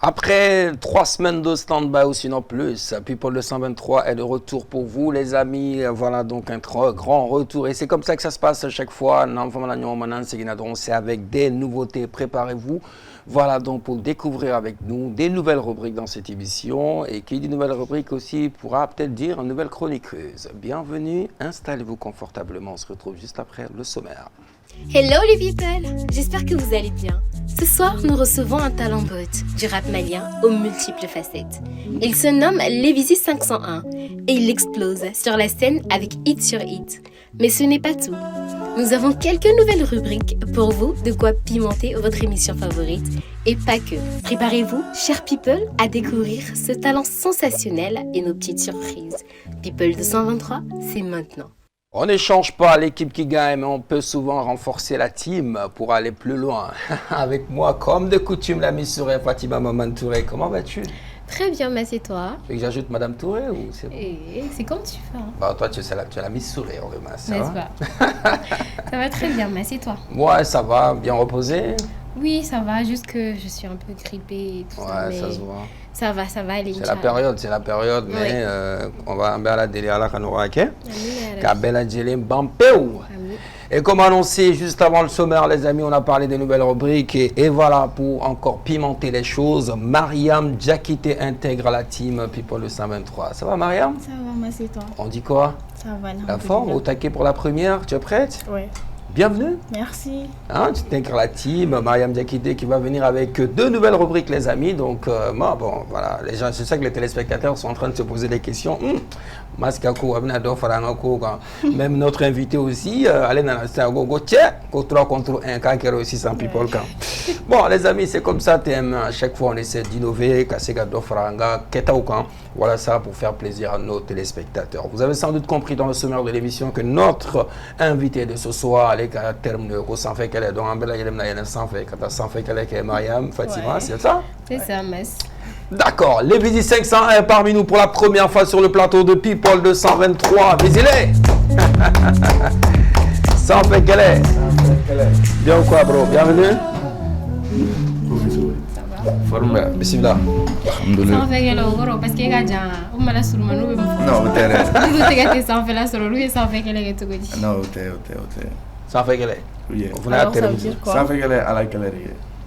Après 3 semaines de stand-by ou sinon plus, People 223 est de retour pour vous les amis. Voilà donc un grand retour et c'est comme ça que ça se passe à chaque fois. C'est avec des nouveautés, préparez-vous. Voilà donc pour découvrir avec nous des nouvelles rubriques dans cette émission et qui dit nouvelles rubriques aussi pourra peut-être dire une nouvelle chroniqueuse. Bienvenue, installez-vous confortablement, on se retrouve juste après le sommaire. Hello les people, j'espère que vous allez bien. Ce soir, nous recevons un talent brut du rap malien aux multiples facettes. Il se nomme Lévizy 501 et il explose sur la scène avec hit sur hit. Mais ce n'est pas tout. Nous avons quelques nouvelles rubriques pour vous, de quoi pimenter votre émission favorite. Et pas que. Préparez-vous, chers people, à découvrir ce talent sensationnel et nos petites surprises. People 223, c'est maintenant. On n'échange pas l'équipe qui gagne, mais on peut souvent renforcer la team pour aller plus loin. Avec moi, comme de coutume, la Miss Touré, Fatima Maman Touré. Comment vas-tu? Très bien, merci toi. Tu veux que j'ajoute Madame Touré ou c'est bon? C'est comme tu veux. Hein. Bah, toi, tu es la Miss Touré, on remet ça. N'est-ce pas? Ça va très bien, merci toi. Moi, ça va, bien reposé? Oui, ça va, juste que je suis un peu grippée et tout ça. Ouais, ça se voit. Ça va aller. C'est la période, mais on va en la délire à la canourake. Kabela Djelem Bampeu. Et comme annoncé juste avant le sommaire, les amis, on a parlé des nouvelles rubriques. Et voilà, pour encore pimenter les choses, Mariam Diakité intègre la team People 223. Ça va, Mariam? Ça va, merci toi. On dit quoi? Ça va, la forme, au taquet pour la première, tu es prête? Oui. Bienvenue. Merci. Hein, tu t'intègres la team, Mariam Diakité qui va venir avec 2 nouvelles rubriques, les amis. Donc, bon, voilà, les gens, c'est ça que les téléspectateurs sont en train de se poser des questions. Même notre invité aussi, Alain contre 3 contre 1, quand il aussi sans people. Bon, les amis, c'est comme ça, à chaque fois on essaie d'innover, voilà ça pour faire plaisir à nos téléspectateurs. Vous avez sans doute compris dans le sommaire de l'émission que notre invité de ce soir, à terme de sans fait qu'elle est donc sans fait qu'elle est Mariam Fatima, c'est ça? C'est ça, Mess. D'accord, Lévizy 501 est parmi nous pour la première fois sur le plateau de People 223. Visez-les. Sans fait qu'elle est. Bien ou quoi, bro? Bienvenue. Forme, bismillah. Sans fait qu'elle est au gros parce qu'il y a des gens qui ont sur le manou. Non, vous sans fait la sur lui, sans fait qu'elle est tout dit. Non, sans fait qu'elle est. Oui. Vous n'avez pas terminé. Sans fait qu'elle est à la qu'elle est.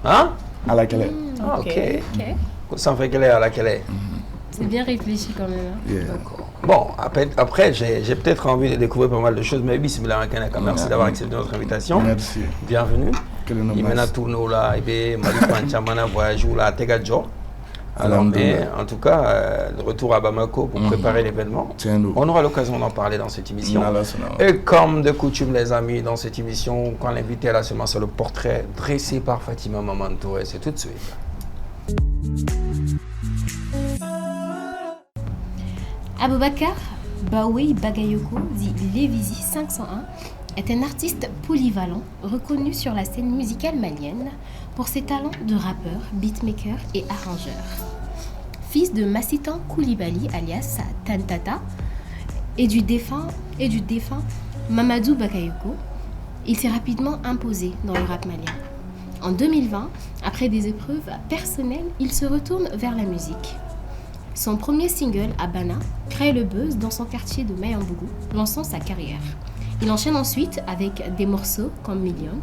Hein? À la qu'elle est. Ok. Sans fait qu'elle est à la qu'elle est. C'est bien réfléchi quand même. Yeah. D'accord. Bon, après j'ai peut-être envie de découvrir pas mal de choses, mais bismillah, merci d'avoir accepté notre invitation. Merci. Bienvenue. Il m'a tourné là, et Mali voyage là, Tegadjo. Alors, en tout cas, de retour à Bamako pour préparer l'événement. On aura l'occasion d'en parler dans cette émission. Et comme de coutume, les amis, dans cette émission, quand l'invité est là seulement sur le portrait dressé par Fatima Maman Touré, c'est tout de suite. Aboubakar Baoui Bagayoko, dit Lévizy 501, est un artiste polyvalent reconnu sur la scène musicale malienne pour ses talents de rappeur, beatmaker et arrangeur. Fils de Massitan Koulibaly alias Tantata et du défunt Mamadou Bakayoko, il s'est rapidement imposé dans le rap malien. En 2020, après des épreuves personnelles, il se retourne vers la musique. Son premier single, Abana, crée le buzz dans son quartier de Mayambougou, lançant sa carrière. Il enchaîne ensuite avec des morceaux comme Million,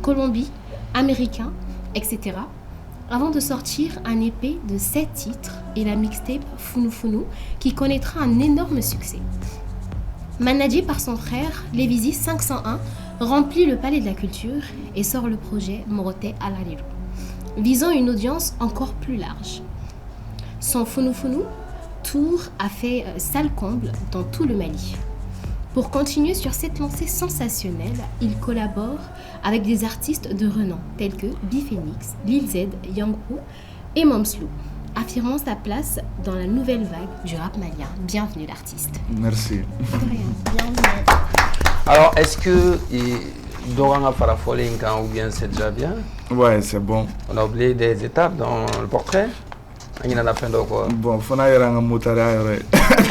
Colombie, Américain, etc. avant de sortir un EP de 7 titres et la mixtape Founou Founou qui connaîtra un énorme succès. Managé par son frère, Lévizy 501 remplit le palais de la culture et sort le projet Moroté Alariro, visant une audience encore plus large. Son Founou Founou tour a fait salle comble dans tout le Mali. Pour continuer sur cette lancée sensationnelle, il collabore avec des artistes de renom tels que Biphénix, Lil Z, Young Pro et Momslou, affirmant sa place dans la nouvelle vague du rap malien. Bienvenue l'artiste. Merci. De rien. Bienvenue. Alors, est-ce que Doranga Farafolinka ou bien c'est déjà bien? Ouais, c'est bon. On a oublié des étapes dans le portrait? Il en a fait quoi? Bon, faut aller à un motaré.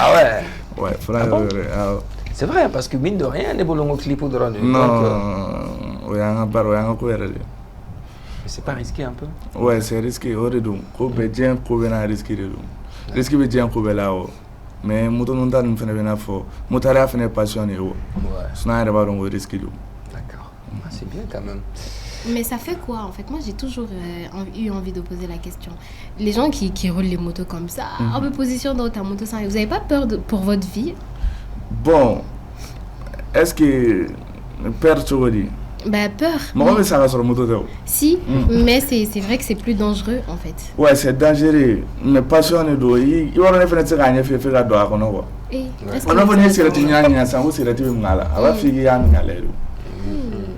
Ah ouais? Ouais, faut aller à c'est vrai, parce que mine de rien, il y a des clips de rendu. Non, il y a un bar, il y a un courrier. C'est pas risqué un peu? Ouais, c'est risqué. Oredum. Ko be jeng ko be na risqué de dum. Risqué be jeng ko be là o. Mais moto non tan fene be na fo. Motara fene passionné o. Ouais. Sna re ba don risqué dum. D'accord. Ah, c'est bien quand même. Mais ça fait quoi en fait? Moi j'ai toujours eu envie de poser la question. Les gens qui roulent les motos comme ça, en position dans ta moto, vous n'avez pas peur pour votre vie? Bon, est-ce que peur tu veux dire? Bah peur. Moi mais ça va sur la moto de. Si, mais c'est vrai que c'est plus dangereux en fait. Ouais, c'est dangereux. Mais passionné do. Il va revenir faire ça gagner fait la doigt qu'on a. Et on va venir sur le tignani ça ou sur le tignani ngala. Ava figi ya ngala.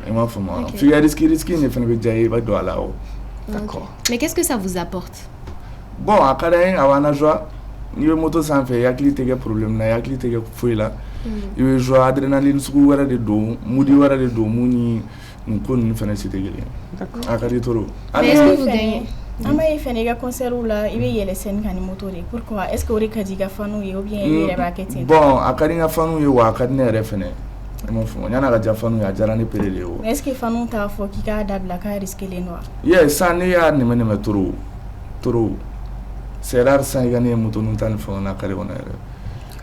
Et moi faut moi. Figi risque ne fait pas jaillir va doigt là-haut. D'accord. Mais qu'est-ce que ça vous apporte? Bon, à Karaïn, avant la joie, il y a moto sans fait, il y a des problèmes, il y a des fouilles là. Il y a joie, adrénaline, ce qu'on a de dos, moudi wara de dos, mouni, nous connaissons faire cette gueule. D'accord. À Karitoro. Mais est-ce que vous gagnez? Ama fait des concerts là, il y a les scènes qui moto. Pourquoi? Est-ce que vous avez dit que fanu ou bien il y a marketing? Bon, à Karina fanu ou à Karina refene. Mon fond, il y en a déjà fanu à Jarani Pereleo. Est-ce que fanu t'a fait qui a d'abord la risque les noirs? Yes, ça n'est pas ni même trop, trop. C'est rare ça gagner moto nous t'en font na Karina.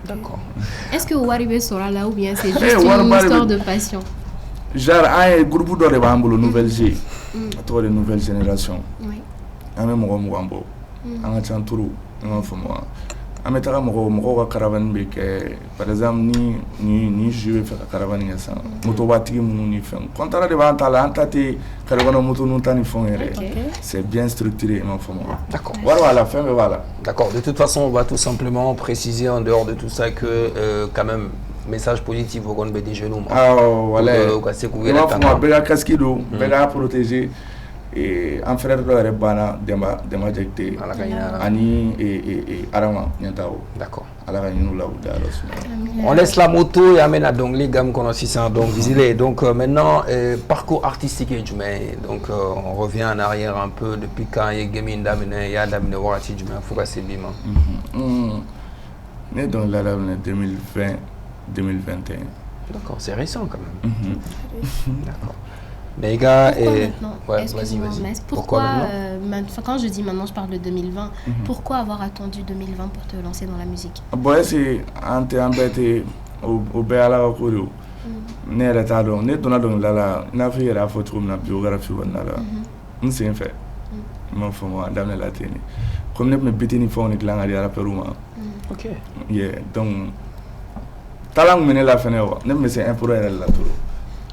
D'accord. Est-ce que vous arrivez sur là ou bien c'est juste une histoire de passion? Genre un groupe de rebambolo nouvelle G, toi les nouvelles générations. Oui. Un même Mogambo, un chanturu, un fond moi. Un métal mogo caravane bec, par exemple ni jouer faire caravane ça. Moto bâti mon ni fait. Quand on arrive à talent, t'as caravane moto nous t'en font c'est bien structuré mon fond moi. D'accord. Voilà la fin mais voilà. D'accord. De toute façon, on va tout simplement préciser en dehors de tout ça que quand même message positif au grand des genoux. Ah voilà. C'est couvert. On va faire casque d'eau, on protéger. Et un frère de la Rebana Dema Jekte Ani et Arama Nyantao. D'accord. On laisse la moto et amène à donc les gammes qu'on a 600 donc visiter. Donc maintenant parcours artistique et mais donc on revient en arrière un peu depuis quand il y a gaming d'amener il y a d'amener warati du mais faut passer bima. Né dans la 2020 2021. D'accord, c'est récent quand même. D'accord. Mais les gars, ouais, vas-y. Pourquoi quand je dis maintenant, je parle de 2020. Pourquoi avoir attendu 2020 pour te lancer dans la musique? Bon, c'est embêté au Béala au Kourou. Né à Tadon, né dans la navire à la photo, na biographie ou nala. C'est un fait. Mon fond, dans la télé. Comme ne me bitini fond et glang à la Perouma. Ok. Yeah, donc. Talang mené la fenêtre, ne me c'est un pour elle la tour.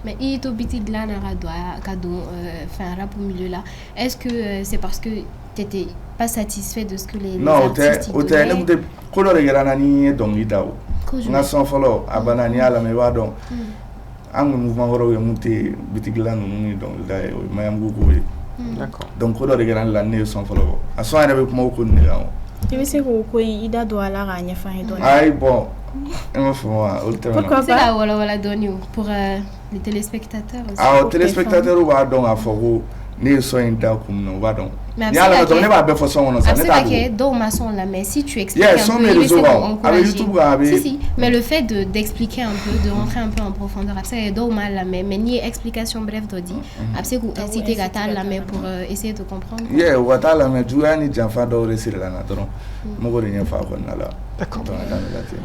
Mais il est obligé de la faire un rap au milieu là. Est-ce que c'est parce que tu n'étais pas satisfait de ce que les artistes donnaient? Non, tu es donc na son follow abanani ala me ba donc un mouvement woro monté bitigla nous donc là mayam gogo. D'accord. Donc ko do regarder la ne son follow. A so ina be kuma ko ne ga. Tu veux c'est ko ida do ala ga nya fa hedon. Ai bon. Pourquoi pas là voilà donner pour les téléspectateurs aussi. Ah, téléspectateurs ou va donc à Fogo, ne soyez pas comme nous va donc. Mais si tu expliques un peu, si, mais le fait d'expliquer un peu, de rentrer un peu en profondeur, c'est mal mais ni explication brève de dit, après vous inciter à la main pour essayer de comprendre. Yeah, ou à la main, tu as ni j'enfant d'or sur la nature. D'accord.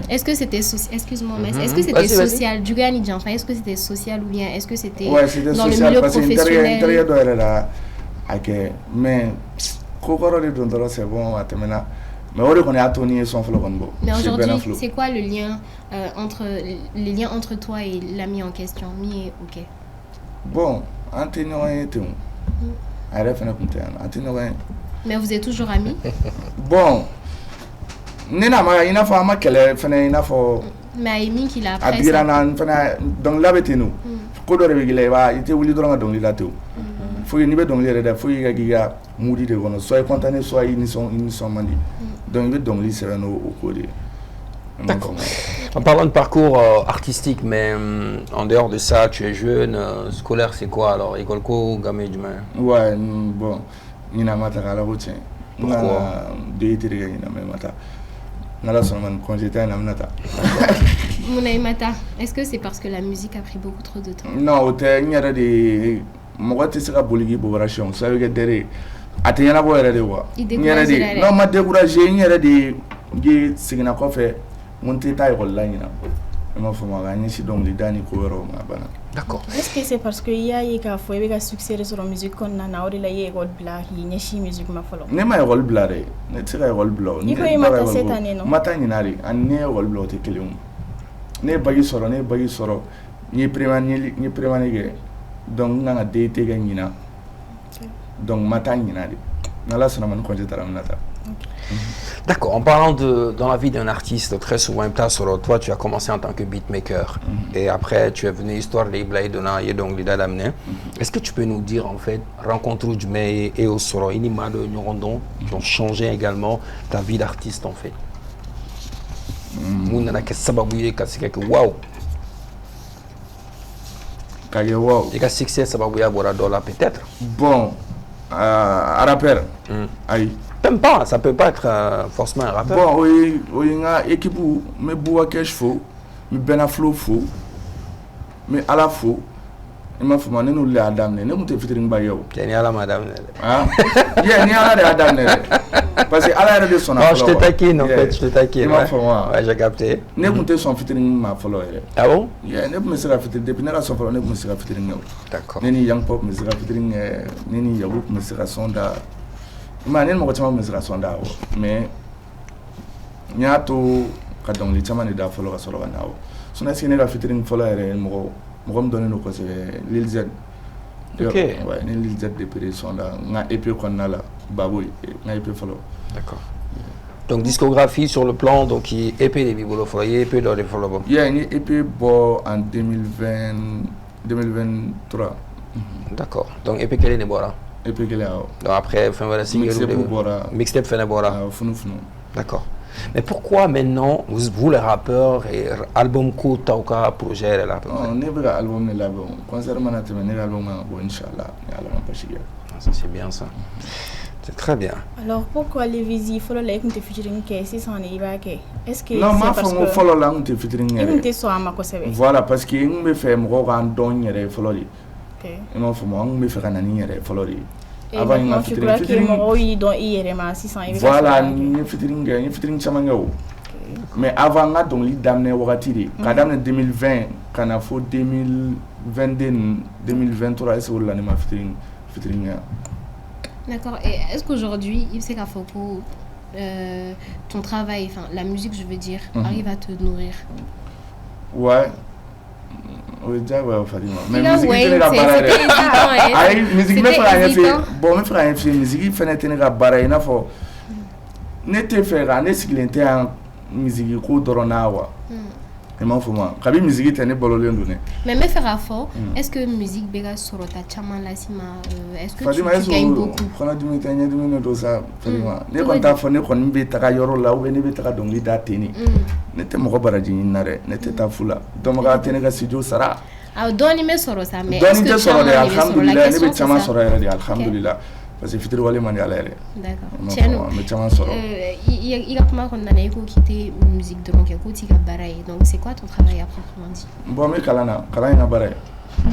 Est-ce que c'était excuse-moi, mais est-ce que c'était social du gars ni j'enfant, est-ce que c'était social ou bien est-ce que c'était dans le milieu professionnel? Ok, mais kokoro de dondoro c'est bon à terminer. Mais on reconnaît à Tony et son flot. Mais aujourd'hui, c'est quoi le lien les liens entre toi et l'ami en question? Mi ok. Bon, Antonio et tout. Mais vous êtes toujours amis? Bon, Nena ma ina fa ma kele fene ina fo. Mais Amy qui l'a après. Adirana fene donc la betenu. Ko do regile ba ite wuli do nga donc la tout. Faut y donc les faut y gagiga moudi de gono soit contané soit ils sont mandi donc il donc les c'est au côté. D'accord. En parlant de parcours artistique, mais en dehors de ça, tu es jeune, scolaire c'est quoi alors? École co, gamin du main? Ouais, bon, il n'a pas la routine. Pourquoi? Deux étés il n'a même pas. Nala seulement congé t'as n'a pas. Mon Mata, est-ce que c'est parce que la musique a pris beaucoup trop de temps? Non, il y a des mɔgɔ tɛ se ka boli k'i bobara siɲɛ ça veut dire dere a tɛ ɲɛnabɔ yɛrɛ de quoi n yɛrɛ de n'aw ma décourager n yɛrɛ de ye seginna kɔfɛ n tɛ taa école la ɲina i m'a faamu ka ɲɛsin dɔnkilida ni ko wɛrɛw ma banna. D'accord. Est-ce que c'est parce que il y a eu k'a fɔ i bɛ ka succès sur musique kɔnɔna na o de la i ye école bila k'i ɲɛsin musique ma fɔlɔ. Ne ma école bila dɛ ne tɛ se ka école bila o. I ko i ma taa cette année non. n ma taa ɲina de ani ne ye école bila o tɛ kelen ye. Ne ye bac sɔrɔ n ye prémané kɛ donc n kan ka DET kɛ ɲina donc n ma taa ɲina de n'Ala sɔnna ma ni congé taara n bɛna taa. D'accord, en parlant dans la vie d'un artiste, très souvent, toi tu as commencé en tant que beatmaker et après tu es venu histoire de Iblaï Dona et donc l'idée d'amener. Est-ce que tu peux nous dire en fait, rencontre du mais et au soro, inima de Nyorondon, qui ont changé également ta vie d'artiste en fait? Mouna que sababouye kasike que waouh. Kage waouh. Et que succès sababouya bora dola peut-être. Bon, un rappeur. Aïe. Même pas, ça peut pas être forcément un rappeur. Bon, oui, il y a une équipe où je suis faux, je suis flow faux, mais à la fois, il m'a fait que nous l'adam, nous sommes featuring by you. Il y a la madame. Ah, il y a la adam. Parce que à la de son non, je te taquine en fait, je te taquine. Il m'a fait moi. Ouais, j'ai capté. Nous sommes featuring ma follow. Ah bon? Yeah, nous sommes featuring depuis nous sommes follow, nous sommes featuring. D'accord. Nous young pop, nous sommes featuring, nous yaourt, nous sommes sonda. Man en mɔgɔ caman bɛ se ka sɔn da awɔ mais n y'a to ka dɔnkili caman de da fɔlɔ ka sɔrɔ ka na awɔ sinon est-ce que ne ka featuring fɔlɔ yɛrɛ mɔgɔ min dɔnnen don kosɛbɛ Lil Z. Ok. Ouais, ni Lil Z de pere sɔn da n ka EP kɔnɔna la Baboy n ka EP fɔlɔ. D'accord. Donc discographie sur le plan donc qui EP de Bibolo Foyer, EP dans les follow. Yeah, ni EP bon en 2023. D'accord. Donc EP quel est Nebora? EP quel est donc après fin voilà single mixtape fait Nebora. D'accord. Mais pourquoi maintenant vous les rappeurs et album ko tauka projet là? Non, ne veux album ne l'album. Concert management ne l'album bon inchallah, Allah m'a pas chier. Ça c'est bien ça. C'est très bien. Alors pourquoi les visites follow like nous te featuring que si ça n'est pas que est-ce que non ma faut follow là nous te featuring nous te so ama ko sebe voilà parce que nous me fait mo ko an don yere follow li OK et non faut mo me fait kanani yere follow li avant une featuring mo yi don yere ma 600 voilà ni featuring chamanga o mais avant nga donc li damné wakati de ka damné 2020 kana fo 2022 2023 c'est là ni ma featuring. D'accord. Et est-ce qu'aujourd'hui, Ibseka Foko, ton travail, enfin la musique, je veux dire, arrive à te nourrir? Ouais. Oui, déjà, ouais, Fadima. Mais musique, c'était évident. Aïe, musique, me fera rien faire. Bon, me fera rien faire. Musique, fait n'être pas barré. Il faut. N'était faire, n'est-ce qu'il était en musique coup d'oronawa. Et moi, faut moi. Kabi musique, t'es né bololien donné. Mais me faire fort. Est-ce que musique béga sorota chaman la sima? Est-ce que tu gagnes beaucoup? Quand tu me tiens, tu me dis ça. Fadima. Ne quand t'as fait, ne quand tu me t'as yoro là ou ne t'as donc l'idée teni. N'était mon baradji n'arrête. N'était ta foula. Donc on tenir que studio sera. Ah, donne me soro ça. Mais est-ce que chaman alhamdulillah, ne bet chaman soro alhamdulillah. Parce que fitiri wale mandi ala yɛrɛ. D'accord. Tiens, mais caman sɔrɔ. Il y a comment qu'on a ko quitter musique de donc ko tika baraye. Donc c'est quoi ton travail à proprement dit? Bon mais kalana ina baraye.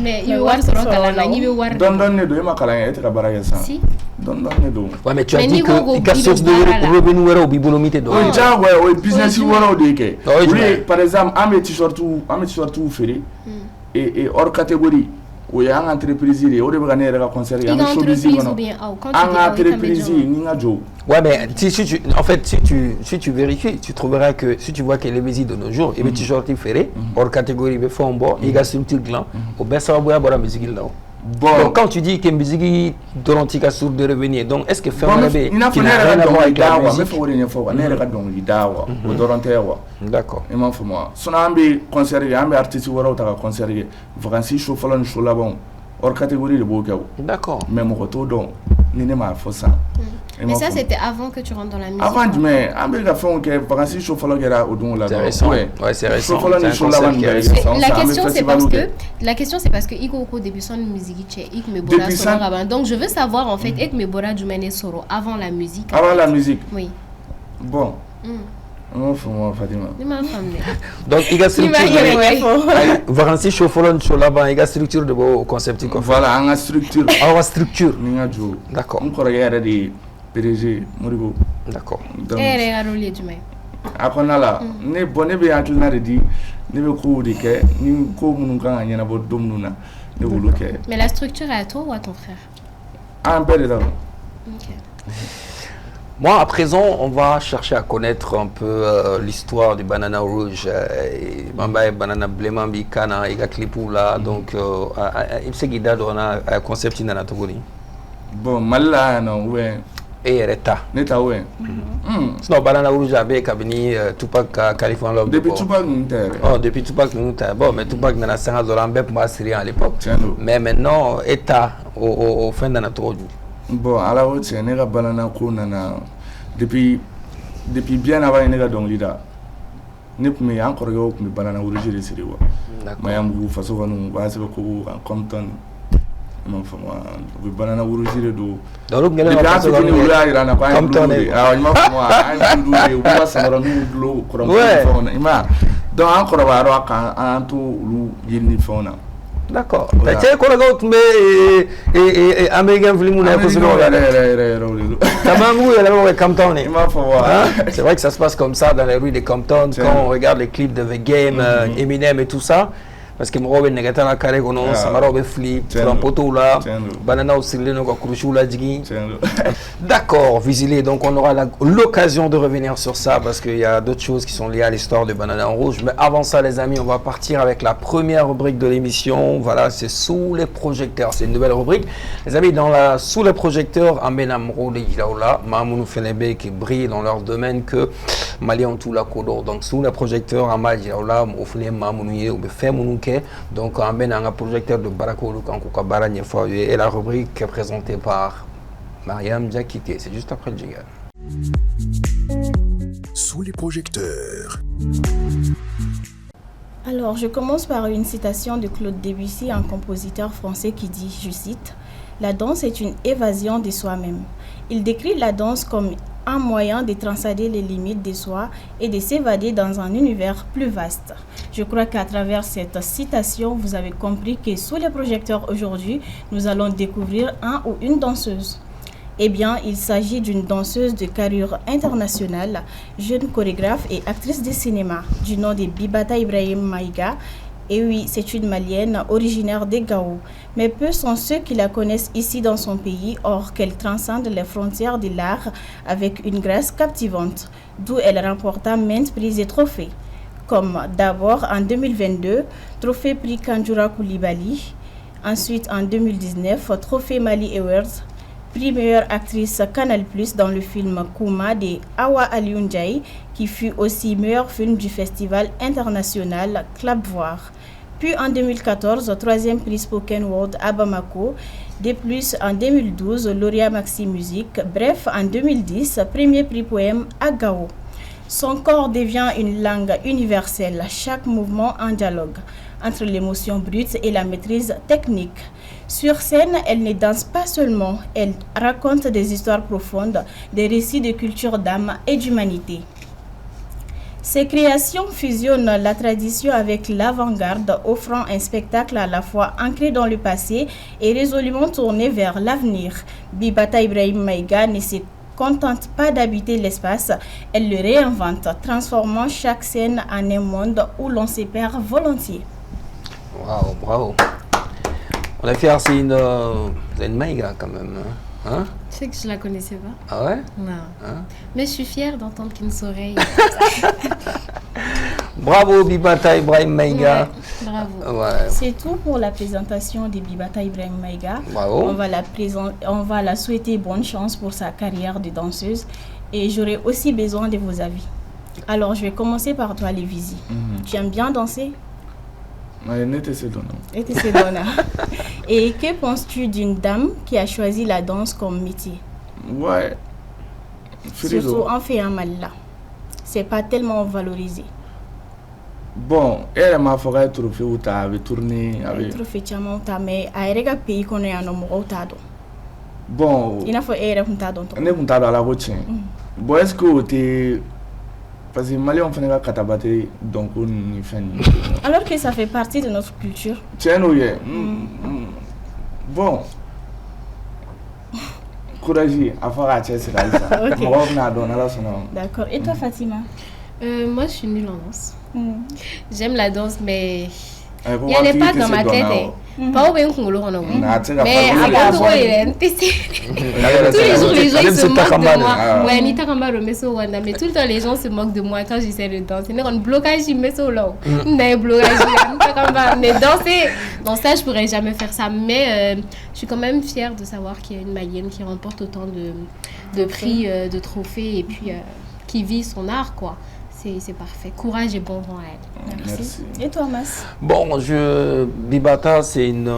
Mais il war soro kalana ni be war. Don ne do ma kalana et ka baraye ça. Si. Don ne do. Ouais mais tu as dit que il source de revenu wera au bibolomite do. Oui, ja ouais, au business wera au deke. Oui, par exemple, am t-shirt ou ferry et hors catégorie. Oui, en entreprise, il y a des concerts, il y a des showbiz, en entreprise, il y a des. Ouais, mais si tu vérifies, tu trouveras que si tu vois que les visites de nos jours, il y a des t-shirts ferrés, hors catégorie, il faut un bon, il y a sur le gland, au best of la musique là. Donc quand tu dis que la musique donne une source de revenus, donc est-ce que faire un bébé qui n'a rien à voir avec la musique? D'accord. Il m'a fait moi. Si on a un concert, un artiste ou un concert, vacances chaud, follow chaud là-bas, hors catégorie de beau. D'accord. Mais mon retour donc, ni ne m'a fait ça. Mais ça c'était avant que tu rentres dans la musique. Avant, mais un peu la fin que vacances chaud, follow là au don là. C'est récent. Ouais, c'est récent. La question c'est parce que Iko au début son musique chez Ik me bora soro avant. Donc je veux savoir en fait Ik me bora du mené soro avant la musique. Avant la musique. Oui. Bon. An fɔ ma Fatima. Ni m'a faamuya. Donc i ka structure Yɛrɛ vacances chaud fɔlɔ ni laban i ka structure de b'o concept kɔfɛ. Voilà an ka structure. Aw ka structure. Ni ka jo. D'accord. N kɔrɔkɛ yɛrɛ de ye PDG Moribo. D'accord. E yɛrɛ ka rôle ye jumɛn? A kɔnɔna la ne bɛ hakilina de di ne bɛ kow de kɛ ni ko minnu kan ka ɲɛnabɔ don minnu na ne b'olu kɛ. Mais la structure est à toi ou à ton frère? An bɛɛ de ta don. Ok. Moi, à présent, on va chercher à connaître un peu l'histoire du Banana Rouge. Bamba et Banana Blemambi Kana et Clipou là. Donc, il s'est guidé dans un concept in Anatogoni. Bon, Malila, non, ouais. Et Reta. Neta, ouais. Sinon, Banana Rouge avait Kabini, Tupac, Californie Love. Depuis Tupac, nous oh, depuis Tupac, nous bon, mais Tupac n'a pas 50 $ pour moi, Syrie à l'époque. Mais maintenant, État au fin d'Anatogoni. Bon, à la haute, c'est un banana nana depuis bien avant ne ka dɔnkili da ne kun bɛ an kɔrɔkɛw kun bɛ banana rouge de siri wa Mayamugu faso kɔni u b'a sɛbɛn ko Compton i m'a faamu u bɛ banana rouge de don depuis an fitini olu y'a jira an na ko an ye bulu de awɔ i m'a faamu an ye bulu de u b'u ka samaraninw dulon kɔrɔmuso ni fɛnw na i m'a ye donc an kɔrɔbayara k'an to olu yiri ni fɛnw na. D'accord. Tu sais, quand on est américain, c'est vrai que ça se passe comme ça dans les rues de Compton quand on regarde les clips de The Game, Eminem et tout ça. Parce que moi, je suis un carré, je suis un poteau là, banana aussi, d'accord, Visilé, donc on aura l'occasion de revenir sur ça parce qu'il y a d'autres choses qui sont liées à l'histoire de Banana Rouge. Mais avant ça, les amis, on va partir avec la première rubrique de l'émission. Voilà, c'est Sous les projecteurs. C'est une nouvelle rubrique. Les amis, Sous les projecteurs, Ambenam Rode Gilaola, Mamoun Fenebe qui brille dans leur domaine que Malian Toula Kodo. Donc, Sous les projecteurs, Amal Gilaola, Moufne Mamounouye ou Femounou. Donc, on a un projecteur de Barakoulou et la rubrique est présentée par Mariam Diakité. C'est juste après le jingle. Sous les projecteurs. Alors, je commence par une citation de Claude Debussy, un compositeur français qui dit, je cite, « La danse est une évasion de soi-même. » Il décrit la danse comme un moyen de transcender les limites de soi et de s'évader dans un univers plus vaste. Je crois qu'à travers cette citation, vous avez compris que sous les projecteurs aujourd'hui, nous allons découvrir un ou une danseuse. Eh bien, il s'agit d'une danseuse de carrure internationale, jeune chorégraphe et actrice de cinéma, du nom de Bibata Ibrahim Maïga. Et oui, c'est une Malienne originaire de Gao. Mais peu sont ceux qui la connaissent ici dans son pays, or qu'elle transcende les frontières de l'art avec une grâce captivante, d'où elle remporta maintes prix et trophées. Comme d'abord en 2022, trophée prix Kanjura Koulibaly, ensuite en 2019, trophée Mali Awards, prix meilleure actrice Canal+ dans le film Kouma de Awa Alioune, qui fut aussi meilleur film du festival international Clap Voir. Puis en 2014, troisième prix Spoken Word à Bamako. De plus, en 2012, lauréat Maxi Musique. Bref, en 2010, premier prix poème à Gao. Son corps devient une langue universelle, chaque mouvement un dialogue entre l'émotion brute et la maîtrise technique. Sur scène, elle ne danse pas seulement, elle raconte des histoires profondes, des récits de culture d'âme et d'humanité. Ses créations fusionnent la tradition avec l'avant-garde, offrant un spectacle à la fois ancré dans le passé et résolument tourné vers l'avenir. Bibata Ibrahim Maïga ne se contente pas d'habiter l'espace, elle le réinvente, transformant chaque scène en un monde où l'on se perd volontiers. Waouh, bravo. On a fait c'est une Maïga quand même. Hein? Tu sais que je la connaissais pas. Ah ouais? Non. Hein? Mais je suis fière d'entendre qu'une oreille. Bravo Bibata Ibrahim Maïga. Ouais, bravo. Ouais. C'est tout pour la présentation de Bibata Ibrahim Maïga. Bravo. On va la souhaiter bonne chance pour sa carrière de danseuse et j'aurai aussi besoin de vos avis. Alors je vais commencer par toi Lévisi. Tu aimes bien danser? Et que penses-tu d'une dame qui a choisi la danse comme métier? Ouais. Surtout en fait un mal là. C'est pas tellement valorisé. Bon, elle m'a fait trophée où tu avais tourné avec trophée tellement ta mais a erega pays qu'on est en homme tado. Bon, il a fait erega on tado. On est on tado à la routine. Bon, est-ce que tu parce que Mali on fait ka katabate donc on ni fait Alors que ça fait partie de notre culture. Tiens, bon. Courage, à faire à Tchèque, c'est ça. D'accord. Et toi, Fatima? Moi, je suis nulle en danse. J'aime la danse, mais il n'y en a pas dans ma tête. Pas au bien qu'on le rende. Mais à part de tous les jours, les gens se moquent de moi. Ouais, Nita Kambaro, mais tout le temps, les gens se moquent de moi quand j'essaie de danser. Mais on blocage, je mets ça là. Mais blocage, mais danser, dans ça, je pourrais jamais faire ça. Mais je suis quand même fière de savoir qu'il y a une Malienne qui remporte autant de prix, de trophées, et puis qui vit son art, quoi. C'est parfait. Courage et bon vent à elle. Merci. Et toi, Mas? Bon, Bibata, c'est une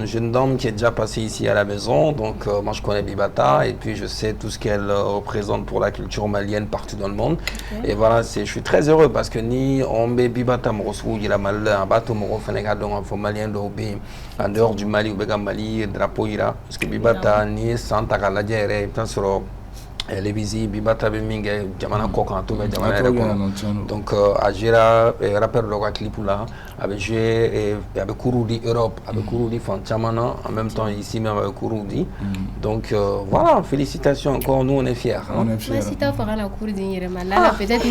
jeune dame qui est déjà passée ici à la maison. Donc, moi, je connais Bibata et puis je sais tout ce qu'elle représente pour la culture malienne partout dans le monde. Okay. Et voilà, je suis très heureux parce que ni on met Bibata, il a mal un bateau, malien en dehors du Mali, ou Mali, drapeau ira. Parce que Bibata, ni Santa Galadjere, les visites Bibata Bemingue Jamana Kokanto mais Jamana donc Agera rappeur de clip là avec joué avec Kouroudi Europe avec Kouroudi Fanchamana en même temps ici même avec Kouroudi donc voilà, félicitations encore, nous on est fiers. On est fiers. Si tu as fait un Kouroudi là peut-être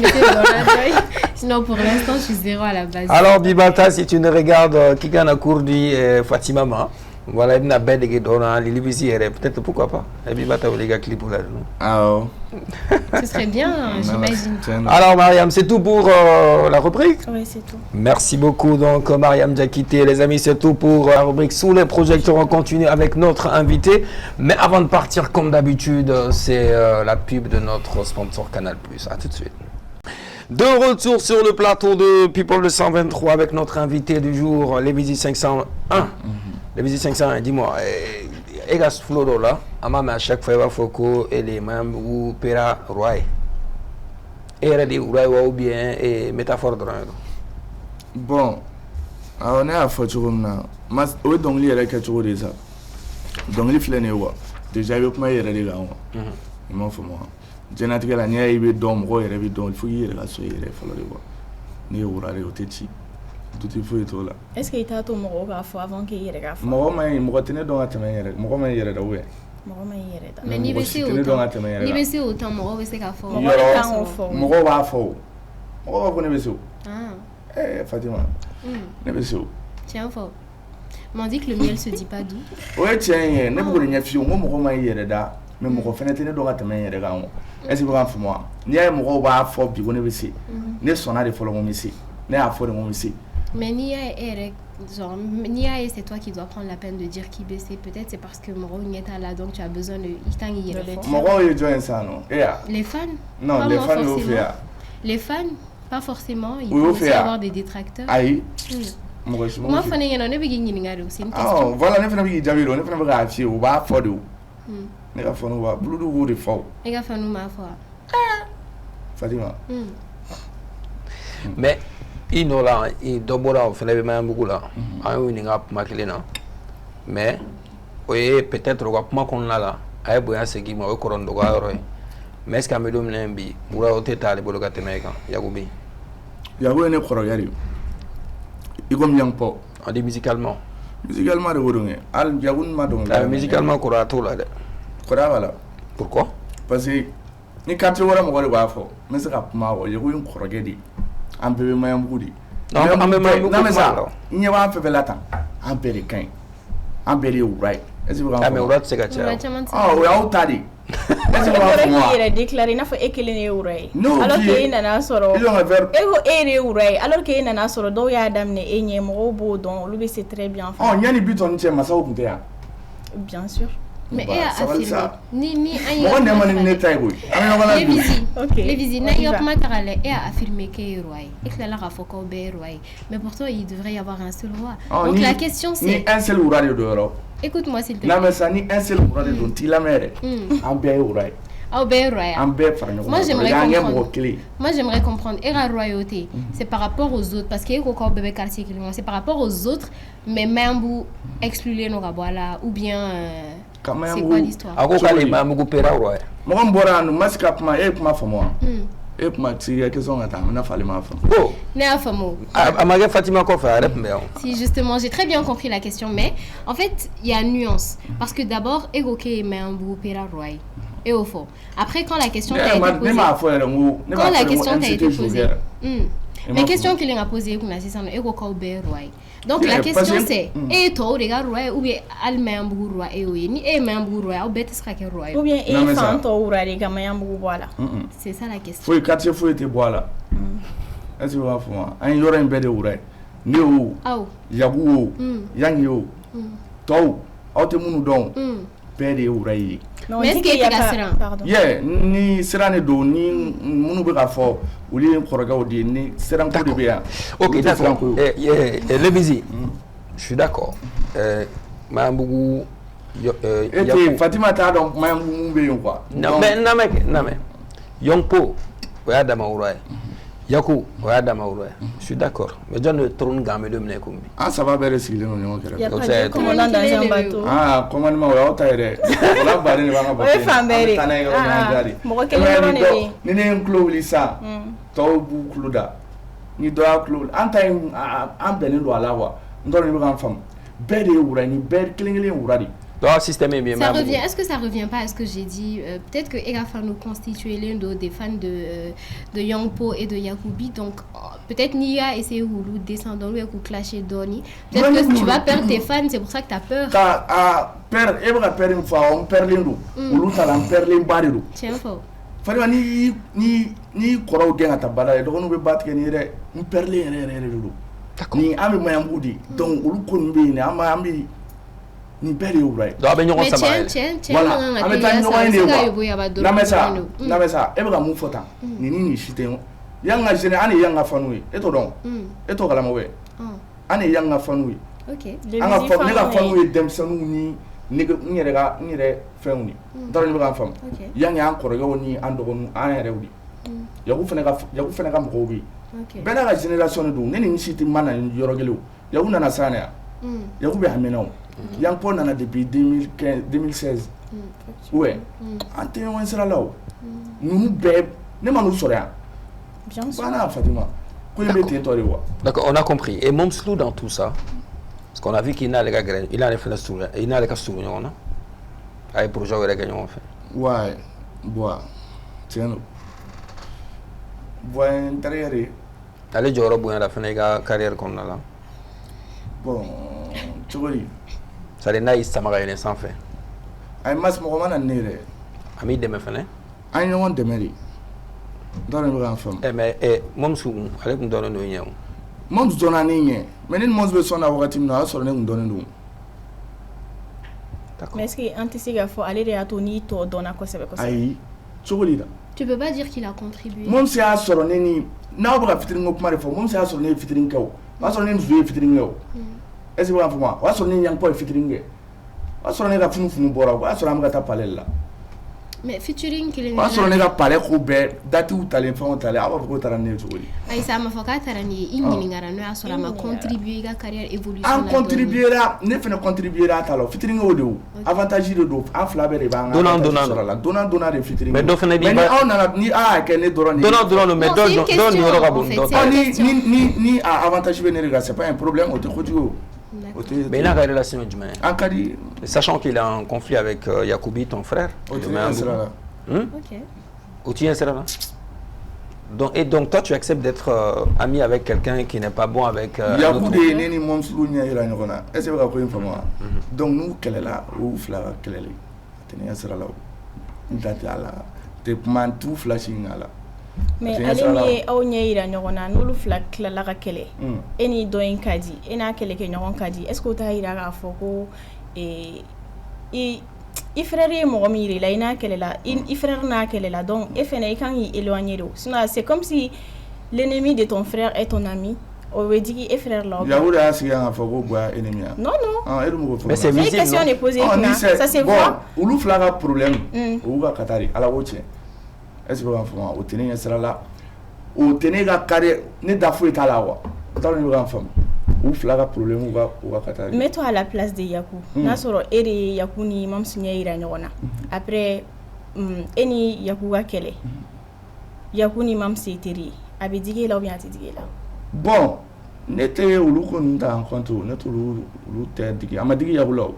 sinon pour l'instant je suis zéro à la base. Alors Bibata, si tu ne regardes Kikana Kouroudi et Fatima Ma, voilà, il y a peut-être pourquoi pas. Et puis, les gars, clip là. Ah, ce serait bien, j'imagine. Alors, Mariam, c'est tout pour la rubrique? Oui, c'est tout. Merci beaucoup. Donc, Mariam Diakité, les amis, c'est tout pour la rubrique Sous les projecteurs. On continue avec notre invité. Mais avant de partir, comme d'habitude, c'est la pub de notre sponsor Canal+. À tout de suite. De retour sur le plateau de People de 123 avec notre invité du jour, Lévizi 501. Lévizi 501, dis-moi, Egas Floro là, à chaque fois, il faut que les membres ou Pera Roy. Et dit Roy ou bien et métaphore de bon, on est à Fortuna. Mas, oui, donc, il y a quelque chose de ça. Donc, il faut le voir. Déjà, il y a pas de là. Il m'en faut moi. Génétique, il y a eu des dons, il faut y aller là, il faut le voir. Il y a eu des petits. Tout il faut être là. Est-ce qu'il t'a tout moro avant qu'il y ait des gars? Moro mais moro tenait dans la tête. Moro mais il y a oui. Mais ni baisser autant moro baisser qu'à fort. Moro va fort. Moro va connaître baisser. Fatima. Ne baisser. Tiens fort. M'en dit que le miel se dit pas doux. Ouais tiens, ne vous le fiou. Moro mais il y a là. Mais moro fenêtre dans la tête il y a est-ce que vous avez moi? Ni a moro va fort puis connaître baisser. Ne sonne de follow mon messie. Ne a fort mon messie. Mais Nia c'est toi qui dois prendre la peine de dire qui baisser. Peut-être c'est parce que Moro n'est pas là, donc tu as besoin de Moro est joint ça non? Les fans? Non, les fans au fait. Les fans, pas forcément. Il peut aussi avoir des détracteurs. Aïe. Moi, fan y en a c'est une question. Ah, voilà, ne fais pas Javiro, ne fais pas affier ou va for du. Ne va for nous va blue du faux. Ne va for nous ma foi. Fatima. Mais inola i dobora fele be beaucoup là ayo ni ngap makilena mais oye peut-être ko kuma kon la ay boya segi ma o koron dogo ayoro mais est-ce que me dom nembi bura o tetale bolo gatemeka yagubi yago ne koro yari igom yang po adi musicalement de wodonge al jagun ma don musicalement ko rato la de ko wala pourquoi parce que ni quand tu wora mo ko ba fo mais ça kuma o yago yin koro gedi un peu moins beaucoup. Non, mais ça, il n'y a pas fait la temps. Un peu de cain. Un peu de right. Est-ce que vous avez un c'est gâché? Ah, oui, on t'a dit. Est-ce que vous avez déclaré qu'il faut écrire les oreilles. Non, alors qu'il y a un soro. Il y a un verbe. Alors qu'il y a un soro, donc il y a un dame et il y a un robot, donc lui c'est très bien fait. Oh, il y a des buts en tient, mais ça vous coûte. Bien sûr. Mais elle a affirmé. Les visites, elle a affirmé qu'il est roi. Et que la Rafoka est roi. Mais pourtant, il devrait y avoir un seul roi. Donc la question c'est. Ni un seul roi de l'Europe. Écoute-moi s'il te plaît. Non, mais ça, ni un seul roi de l'Europe. Il a méré. Un bel roi. Moi j'aimerais comprendre et la royauté c'est par rapport aux autres parce qu'il y a encore bébé quartier qui c'est par rapport aux autres mais même vous excluez nos rabois ou bien c'est quoi l'histoire ako kale mamu ko pera roi mo ngora no maska kuma e kuma famo Et puis, il y a question à t'amener à faire les mafia. Oh, Néafamo. Amage Fatima Kofa, Si justement, j'ai très bien compris la question, mais en fait, il y a une nuance. Parce que d'abord, évoquer Mambu Pera Roy. Et au fond. Après, quand la question t'a été posée. Quand la question t'a été posée. Mais question qu'il a posée, c'est ça, évoquer Roy. Donc la question c'est, et toi, les gars, Roy, ou bien Almambu Roy, et oui, ni et Mambu Roy, ou bien Tisrake Roy. Ou bien et Fanto Roy, les gars, Mambu voilà. C'est ça la question. Faut y quartier, faut y voilà. Est-ce que vous avez fait un jour un bébé ou rien? Néo, Yabou, Yangyo, Tau, Automunu, Bébé ou rien. Mais est-ce qu'il y a pardon? Yeah, ni Serane do, ni Mounouberafo, ou les Korogaudi, ni Seram Kodibia. Ok, d'accord. Le Bizi, je suis d'accord. Mambougou. Et Fatima Tadon, Mambougou, quoi. Non, mais. Yongpo, Oyadama Ourai. Yaku, Oyadama Ourai. Je suis d'accord. Mais John ne tourne gamme de Mnekoumi. Ah, ça va bien, s'il y a pas de commandant dans un bateau. Ah, commandement, on va tailler. On va barrer, on va faire un bébé. Moi, quel est le nom? Ni un clou, Lisa. Taubu Clouda. Ni doit clou. En time, en Benin, à la voix. Nous avons une femme. Belle ou Rani, belle clingling ou Radi. Système est bien. Ça revient. Est-ce que ça revient pas à ce que j'ai dit? Peut-être que Egafa nous constituer l'un des fans de Yangpo et de Yacoubi. Donc peut-être Nia et ses Houlou descendant lui ou clasher Doni. Peut-être que tu vas perdre tes fans. C'est pour ça que tu as peur. Perdre, Ebra perd une fois, on perd l'indou. Ou l'autre on perd l'imbariro. Tiens fort. Fallait ni Koro gain à ta balade. Donc on veut battre ni re. On perd les re. Ni ami Mayamboudi. Donc ou l'oukoumbi ni ami ni belle ou right. Tiens, voilà. Avec ta namesa, Ebra Moufota, ni chité. Yanga géné, ani yanga fanui. Et to donc. Et to kalamawe. Ani yanga fanui. Ok. Anga fanui demsanu ni rega feuni. Dans le grand femme. Yanga encore ni andogonu an rewdi. Yagu fenega mkobi. Bena la génération du ni chité mana yorogelu. Yagu na sana. Yagu be amena. Yangpo nana depuis 2016. Ouais. Ante on sera là. Nous bébé, ne m'en nous rien. Bien sûr. Voilà Fatima. D'accord, on a compris. Et Momslou dans tout ça, parce qu'on a vu qu'il n'a les gars, il a les fenêtres, il n'a les cas souvenirs, on a. Avec projet où il a gagné en fait. Ouais. Bois. Tiens. Bois intérieur. Allez, Joro Bouin la fin de la carrière qu'on a là. Bon, tu vois. Ça les naïs, ça m'a gagné sans fait. Aïe, mas Mohamed a néré. Ami de me faire. Aïe, non, de mairie. Dans le grand femme. Mais, Momsou, allez, vous donnez nous rien. Mons donne un niais. Mais une mons besoin d'avoir un team sur le monde donne nous. Mais est-ce qu'il anticipe qu'il faut aller à Tony, toi, donner quoi c'est quoi? Aïe, tu vois là. Tu peux pas dire qu'il a contribué. Mons c'est à sur le nez. N'a pas fitting au mari for. Mons c'est à sur le fitting kao. Pas sur le nez jouer fitting kao. Est-ce que vous avez moi? Pas sur le nez yang pas fitting. Pas sur le nez la funu bora. Pas sur la mgata palais là. Mais featuring qu'il est. Pas sur le nez la palais couvert. Date où t'allais faire on t'allait. Avoir beaucoup t'allais tu vois. Aïe ça m'a fait qu'à t'arranger. Inginingara nous a sur la ma contribué à carrière évolution. En contribuer là, ne fait ne contribuer là t'alors. Fitting au dos. Avantage de dos. En flaber les bancs. Donnant de fitting. Mais donc mais on a ni à qu'elle est donnant. Donnant mais donne ni avantage venir là c'est pas un problème au te mais il a une relation avec Djumé. Sachant qu'il est en conflit avec Yacoubi, ton frère. Ok. Donc toi tu acceptes d'être ami avec quelqu'un qui n'est pas bon avec Yacoubi neni momslu nya ira nyona. Est-ce que vous avez une moi? Donc nous quelle est là ou flara quelle est? Tenez sera là. Ndatala. Te man tout flashing là. Mais allez au ira nyona nous fla la kele. Eni doin kadi, ena kele ke nyon kadi. Est-ce que tu as ira foko et i frère mo miri la ina kele la i frère na kele la donc e fene quand il éloigné d'eau. Sinon c'est comme si l'ennemi de ton frère est ton ami. On veut dire et frère là. Yaouda si un foko bois ennemi. Non. Mais c'est visible. Question est posée ça c'est quoi? Ou flaga problème ou va katari ala woche. Est-ce que vous avez au tenir sera là au tenir la carrière ne d'affaire à la wa dans le grand femme ou flaga problème ou va katari. Mets-toi à la place de Yakou. Nasoro ere Yakou ni mam sunya ira nyona. Après eni Yakou wa kele. Yaku ni mam c'est teri. A bɛ digi la ou bien a tɛ digi la. Bon, ne tɛ olu ko ninnu ta en compte ne t'olu tɛ digi a ma digi Yaku la o.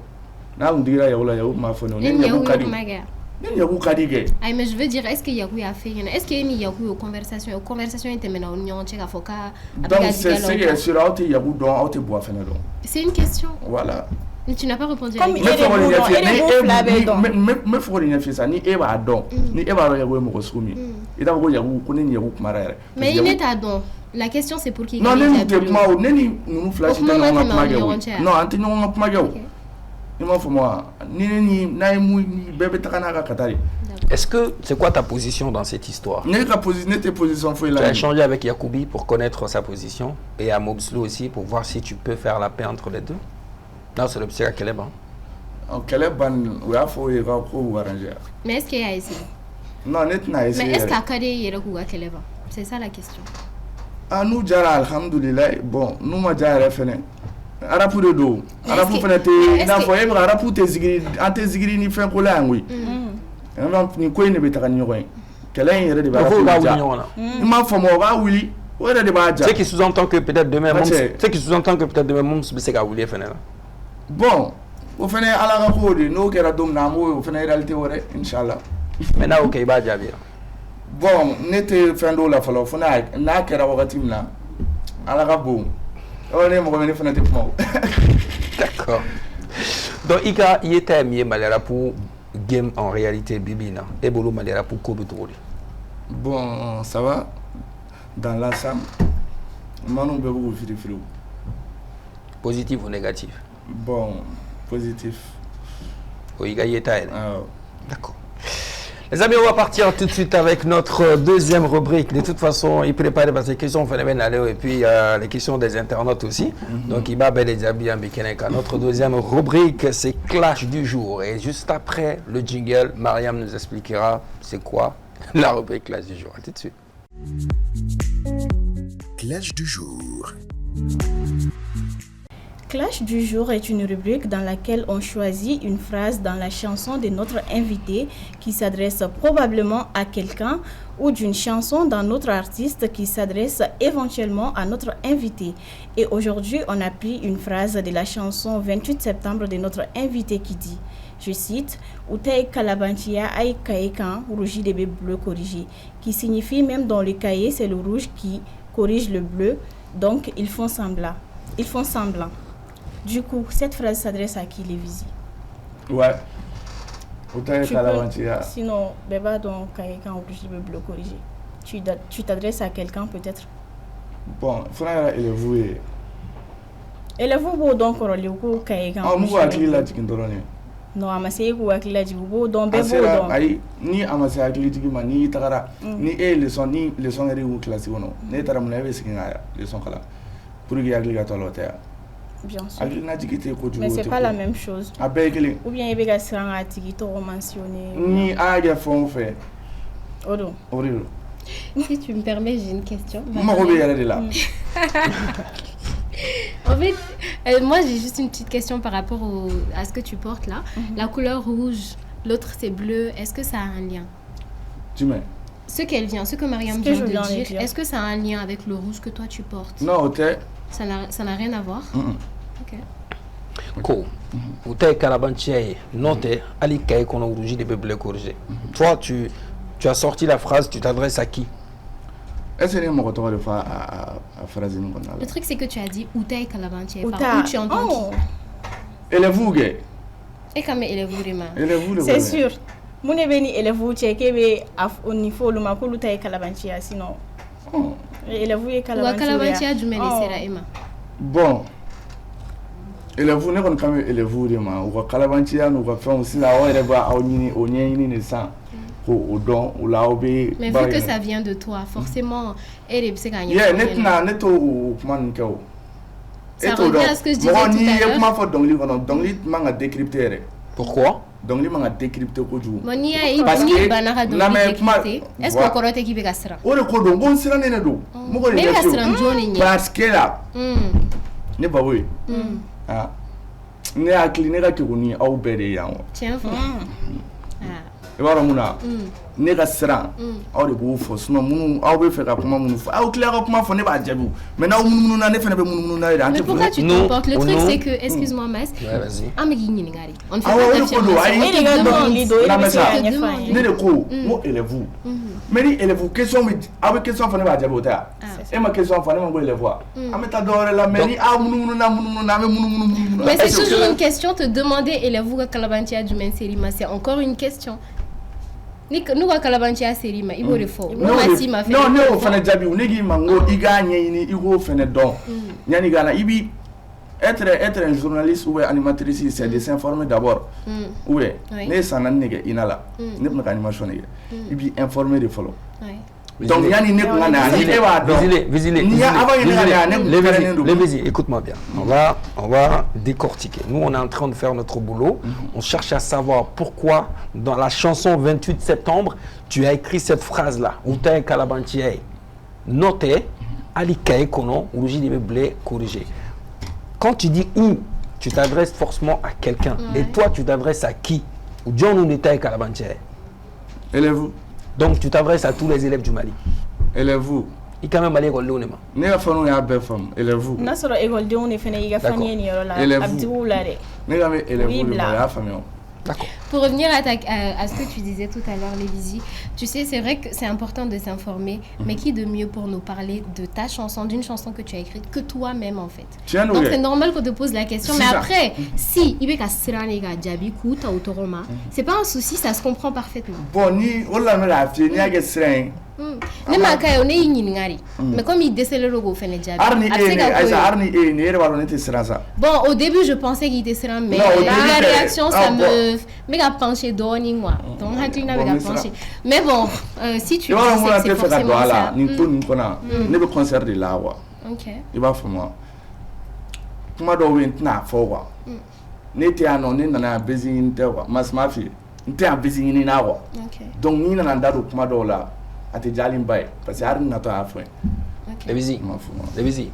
N'a kun digira Yaku la Yaku m'a fɔ ne ye Yaku ka di. Ne Yaku ka di kɛ. Ayi mais je veux dire est-ce que Yaku y'a fait est-ce que ni Yaku yo conversation in tɛmɛna o ni ɲɔgɔn cɛ k'a fɔ k'a a bɛ ka digi la. Donc c'est ce qui est sûr aw tɛ Yaku dɔn aw tɛ bɔ fɛnɛ dɔn. C'est une question. Voilà. Mais tu n'as pas répondu Comme à la question. Me fɔ de ɲɛfɛ sa ni e b'a dɔn ni e b'a dɔn Yaku ye mɔgɔ sugu min i t'a fɔ ko Yaku ko ne ni Yaku kumara yɛrɛ. Mais il est à don. La question c'est pour qui. Non ne ni tɛ kuma o ne ni ninnu fila si tɛ ɲɔgɔn ka kuma kɛ o. Non an tɛ ɲɔgɔn ka kuma kɛ o. I m'a fɔ moi ni ne ni n'a ye mun bɛɛ bɛ taga n'a ka kata de. Est-ce que c'est quoi ta position dans cette histoire? Ne ka position ne tɛ position foyi la. Tu as échangé avec Yacoubi pour connaître sa position et à Mobslo aussi pour voir si tu peux faire la paix entre les deux. Non, c'est le psy à Kélé ban. Kélé ban o y'a fɔ o ye ko k'o arranger. Mais est-ce qu'il y a essayé? Non ne tɛna essayer. Mais est-ce qu'à Kade yɛrɛ k'u ka kɛlɛ ban? C'est ça la question. Ah n'u jara alhamdulillah bon n'u ma ja yɛrɛ fɛnɛ. Arapu de don. Arapu fɛnɛ tɛ i n'a fɔ e bɛ ka arapu tɛ zigiri an tɛ zigiri ni fɛn ko la yan koyi. Nin ko in de bɛ taga ni ɲɔgɔn ye. Kɛlɛ in yɛrɛ de b'a fɔ ja. I m'a faamu o b'a wuli o yɛrɛ de b'a ja. Ce qui sous-entend que peut-être demain Moms bɛ se ka wuli fɛnɛ la. Bon o fɛnɛ ye Ala ka ko de n'o kɛra don min na an b'o o fɛnɛ réalité wɛrɛ inchallah. Mais n'a o kɛ i b'a jaabi. Bon ne tɛ fɛn dɔw la fɔlɔ fo n'a kɛra wagati min na Ala ka bon. Oh ne mɔgɔ ne fɛnɛ tɛ kuma o. D'accord. Donc i ka i ye ta min ye Maliara pour game en réalité bibina et bolo Maliara pour ko bɛ cogo di? Bon ça va dans l'ensemble manu bɛɛ b'u firi. Positif ou négatif? Bon positif. O i ka i ye ta yɛrɛ. D'accord. Les amis, on va partir tout de suite avec notre deuxième rubrique. De toute façon, il prépare parce que les questions phénomènes et puis les questions des internautes aussi. Donc, il va bel et bien Bikeneka. Notre deuxième rubrique, c'est Clash du jour. Et juste après le jingle, Mariam nous expliquera c'est quoi la rubrique Clash du jour. À tout de suite. Clash du jour. Clash du jour est une rubrique dans laquelle on choisit une phrase dans la chanson de notre invité qui s'adresse probablement à quelqu'un ou d'une chanson d'un autre artiste qui s'adresse éventuellement à notre invité. Et aujourd'hui, on a pris une phrase de la chanson 28 septembre de notre invité qui dit, je cite, Utay Kalabantia Aï Kaekan, rougi de bleu corrigé, qui signifie même dans le cahier, c'est le rouge qui corrige le bleu, donc ils font semblant. Du coup, cette phrase s'adresse à qui, Lévisi? Ouais. Sinon, Beba donc quelqu'un obligé de bleu corrigé. Tu t'adresses à quelqu'un peut-être? Bon, frère, il est voué. Elle est voué donc on le coup quelqu'un. Ah, moi à qui la digue ndorone. Non, amasé ko à qui la digue bo donc bebo donc. Ayi, ni amasé à qui digue mani tagara, ni leçon eri ou classe wono. Ne tara mun ave sikinga leçon kala. Pour que agli ga tolotea. Bien sûr. Mais c'est pas la même chose. Ou bien il y a un article mentionné. Ni a fond fait. Odo. Si tu me permets, j'ai une question. En fait, moi j'ai juste une petite question par rapport à ce que tu portes là. La couleur rouge, l'autre c'est bleu. Est-ce que ça a un lien? Tu mets. Ce que Mariam vient de dire, est-ce que ça a un lien avec le rouge que toi tu portes? Non, ok. Ça n'a rien à voir. Ok. Cool. Utay Kalabantia, note, Ali Kaye qu'on a rougi de bleu corrigé. Toi, tu as sorti la phrase, tu t'adresses à qui? Est-ce que tu as à phrase? Le truc c'est que tu as dit Utay Kalabantia. Où tu entends qui? Élève-vous, et quand même élève-vous, c'est sûr. Mon éveni élève-vous, checké au niveau le macou Utay Kalabantia, sinon. Élève-vous Kalabantia du Ménécera Emma. Bon. Élève-vous n'est quand même élève-vous, ou Kalabantia, nous va faire aussi la hora va au Nini ne sang. Mais vu que ça vient de toi, forcément, ça revient à ce que je disais tout à l'heure. Pourquoi? Donc il m'a décrypté au jour. Parce que est-ce qu'on croit que tu vas faire? Parce que là, n'est pas oui. Ah, n'est à clinique que vous n'y a pas. Tiens, et voilà, ne ka siran aw de b'o fɔ sinon minnu aw bɛ fɛ ka kuma minnu fɔ aw tila ka kuma fɔ ne b'a jaabi mais n'aw munumunu na ne fana bɛ munumunu na yɛrɛ an tɛ Mais pourquoi tu t'emportes? Le truc c'est que, excuse-moi Mas, on ne fait pas ne de ko ko élève mais ni élève question mi aw bɛ question fɔ ne b'a jaabi o tɛ wa e ma question fɔ ne ma ko élève wa an bɛ taa dɔwɛrɛ la mais ni aw munumunu na an bɛ munumunu. Mais c'est toujours une question te demander élève ka kalabantiya jumɛn seri ma, c'est encore une question. Ni nous ka kalabantiya seri ma i b'o de fɔ. Non ne y'o fana jaabi ne k'i ma n ko i k'a ɲɛɲini i k'o fana dɔn yanni ka na i bi être un journaliste ou animatrice c'est de s'informer d'abord ou bien ne ye san 4 de kɛ INA la ne tun bɛ ka animation de kɛ i b'i informer de fɔlɔ. Donc yanni ne kun ka na ni e b'a dɔn les visites, écoute-moi bien, on va décortiquer. Nous on est en train de faire notre boulot, on cherche à savoir pourquoi dans la chanson 28 septembre tu as écrit cette phrase là où tu as un kalabantier noté Ali Kaye Kono ou Ruji Blé corrigé. Quand tu dis où, tu t'adresses forcément à quelqu'un et toi tu t'adresses à qui? Ou John ou Neta Kalabantier. Élève. Donc tu t'adresses à tous les élèves du Mali. Élève-vous. Il quand même allé école Léonema. Ne ka fanu ya bɛɛ faamu. Élève-vous. N'a sɔrɔ écoledenw de fana y'i ka fani ye nin yɔrɔ la. Abdiou la dɛ. Ne ka mɛ élève-vous de ma y'a faamuya. D'accord. Pour revenir à ce que tu disais tout à l'heure, Lévizy, tu sais, c'est vrai que c'est important de s'informer, mais qui de mieux pour nous parler de ta chanson, d'une chanson que tu as écrite, que toi-même en fait. Donc c'est normal qu'on te pose la question, mais après, si Ibeka Siranega Djabi Kouta ou Toroma, c'est pas un souci, ça se comprend parfaitement. Bon, ni Ola me l'a fait, ni Age Siran. Ne ma kayo ne yinyingari, mais comme il décèle le logo fait Djabi. Bon, au début je pensais qu'il était serein, mais la réaction ça me méga penché d'oni moi. Donc Haklina méga penché. Mais bon, si tu dis c'est forcément ça. Ne be concert de la wa. OK. Il va faire moi. Kuma do wen na fo wa. Ne te ano ne na busy inte wa. Mas mafi. Inte a busy ni na wa. OK. Donc ni na ndado kuma do la. Ati jalim bay parce que har na to afin. Lévizy. Lévizy.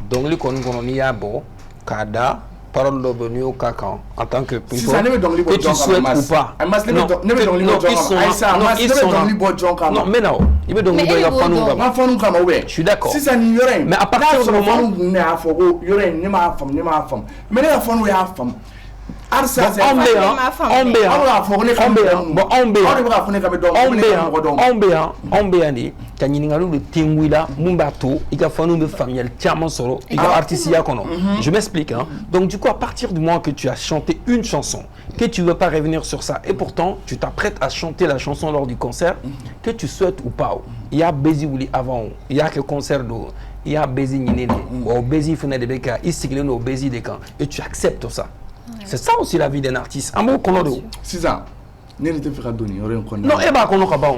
Donc li kon ni ya bo kada parole de venu au cacan en tant que que tu souhaites ou pas. Non, mais non, il veut donc je suis d'accord. Mais à partir du moment je m'explique, hein. Donc du coup, à partir du moment que tu as chanté une chanson, que tu ne veux pas revenir sur ça, et pourtant tu t'apprêtes à chanter la chanson lors du concert, que tu souhaites ou pas, il y a Bézi Ouli avant, il y a que concert d'eau, il y a Bézi Ninene, ou Bézi Fene de Beka, ici au Bézi de Camp, et tu acceptes ça. C'est ça aussi la vie d'un artiste. Un mot qu'on a de 6 ans. Non, et bah qu'on a pas.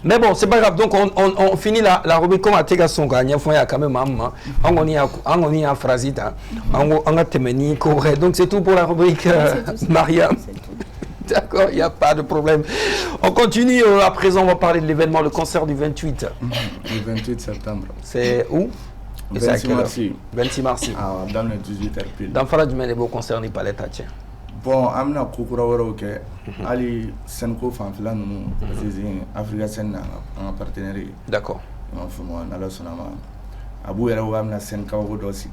Mais bon, c'est pas grave. Donc on finit la rubrique comme à Tegason gagne. Faut y a quand même maman. On y a phrasita. On a temeni correct. Donc c'est tout pour la rubrique Mariam. D'accord, il n'y a pas de problème. On continue. À présent, on va parler de l'événement, le concert du 28. Le 28 septembre. C'est où? 26 mars. 26 mars. Ah, dans le 18 pile. Dans Farad du Ménébo concerné par l'État. Bon, amna kukura waro ke ali senko fanfila nunu c'est Africa Sen en partenariat. D'accord. On fait moi na la sonama. Abu yara wa amna sen ka wo do sigi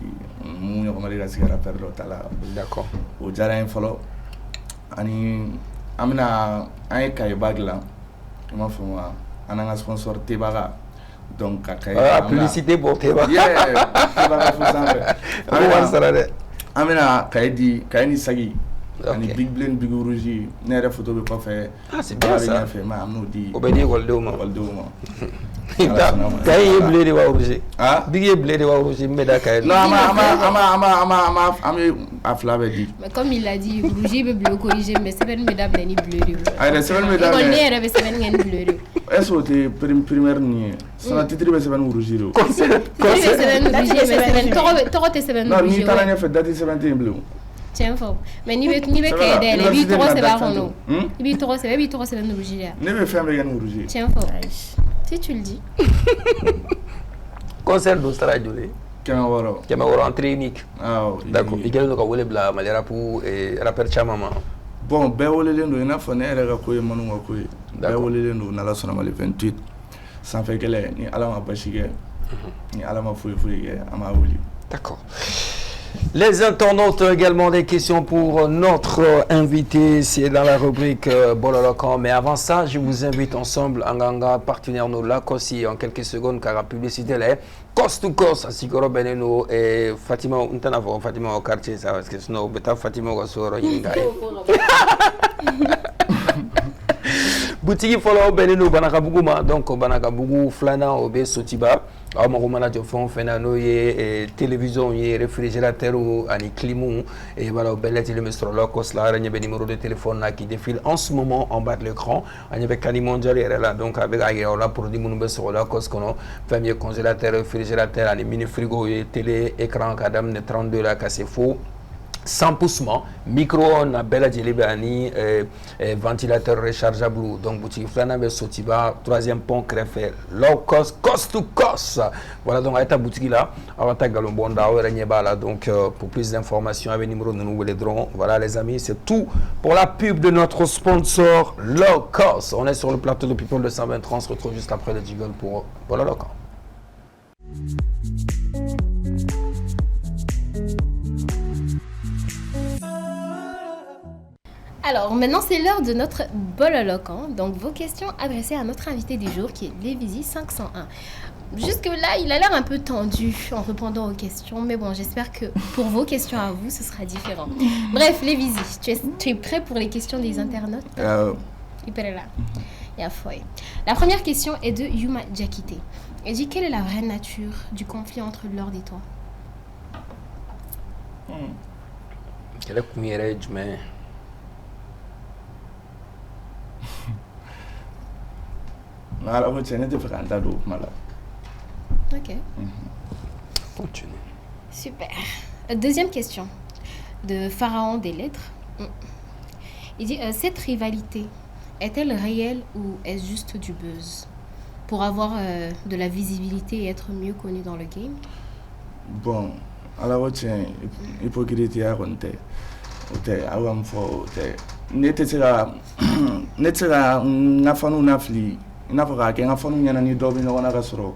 mu yo mali ga sigara perdo tala. D'accord. O jara en folo ani amna ay kay bagla. On fait moi ananga sponsor Tebaga. Donc publicité pour Teba. Yeah, Tebaga faut amena kaydi kayni sagi. Ani big blend big rouge ne re photo be pas fait. Ah c'est bien ça. Fait ma amno di. Obedi Goldeuma. Goldeuma. Kay blé de wa rouge. Ah big blé de wa rouge meda kay. Non ami afla be di. Mais comme il a dit rouge be bleu corrigé mais c'est ben meda blé ni bleu. Ah c'est ben meda. Il est rebe c'est ben ngén bleu. Est-ce que première ni son titre be c'est ben rouge. Concert. C'est ben rouge mais c'est ben toro c'est ben rouge. Non ni tala ne fait date 17 bleu. Tiens fort. Mais ni be kay dele bi toro c'est ba kono. Bi toro c'est ben rouge là. Ne be faire ben rouge. Tiens fort. Si tu le dis. Concert d'Ostra Jolé. Kamawaro entrée unique. Ah d'accord. Il y a le cas bla malera pour rapper chamama. Bon, be wolelen do ina fone era ga koy manu ga koy. bɛɛ welelen don n'Ala sɔnna ma le 28 sanfɛ kɛlɛ ni Ala ma basi kɛ ni Ala ma foyi kɛ an b'a wuli. D'accord. Les internautes ont également des questions pour notre invité. C'est dans la rubrique Bololokan. Mais avant ça, je vous invite ensemble à Nganga, partenaire nous là, aussi en quelques secondes, car la publicité là, cost to cost, à Sikoro Beneno et Fatima, Fatima au quartier, ça, parce que sinon, Fatima au Soro Yingaï. Boutique follow Beneno Banakabuguma, donc Banakabugu, Flana, Obe Sotiba. Alors, mon manager fait un télévision, réfrigérateur ou un climou. Et voilà, au bel le mestrolocos, là, il y a un numéro de téléphone qui défile en ce moment en bas de l'écran. Il y a un mondial là, donc avec un produit mestrolocos, qu'on a famille congélateur, réfrigérateur, un mini frigo, télé, écran, cadam de 32 là, c'est faux. Sans poussement, micro-ondes, bella djelibani, ventilateur rechargeable. Donc, boutique Flana Sotiba, troisième pont Crefel, low cost, cost to cost. Voilà, donc, à ta boutique là, à ta galobonda, donc, pour plus d'informations, avec le numéro de nous aiderons. Voilà, les amis, c'est tout pour la pub de notre sponsor, low cost. On est sur le plateau de People de 123, on se retrouve juste après le jiggle pour le local. Alors, maintenant, c'est l'heure de notre Bololokan. Donc, vos questions adressées à notre invité du jour, qui est Lévizy 501. Jusque-là, il a l'air un peu tendu en répondant aux questions. Mais bon, j'espère que pour vos questions à vous, ce sera différent. Bref, Lévizy, tu es prêt pour les questions des internautes? La première question est de Yuma Jakite. Elle dit, quelle est la vraie nature du conflit entre Lord et toi? Quelle est la mais... Ok. Continue. Super. Deuxième question de Pharaon des lettres. Il dit, cette rivalité est-elle réelle ou est-ce juste du buzz pour avoir de la visibilité et être mieux connu dans le game? Bon, alors tiens, hypocrisie à compter. Awam fo te netesera ngafanu nafli nafaka ke ngafanu nyana ni dobi no wana kasoro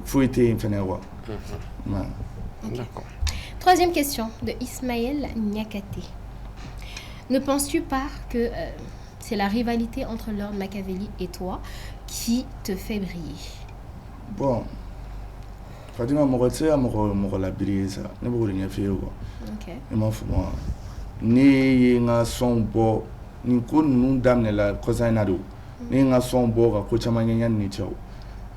fuite infenewa. D'accord. Troisième question de Ismaël Nyakate. Ne penses-tu pas que c'est la rivalité entre Lord Machiavelli et toi qui te fait briller? Bon, Fatima Morotsea moro la brisa ne buguri nyafewa. Ok. Il m'a fait moi. Ni nga son bo ni kun nu damne la kosa na do. Ni nga son bo ka ko chama nyanya ni chao.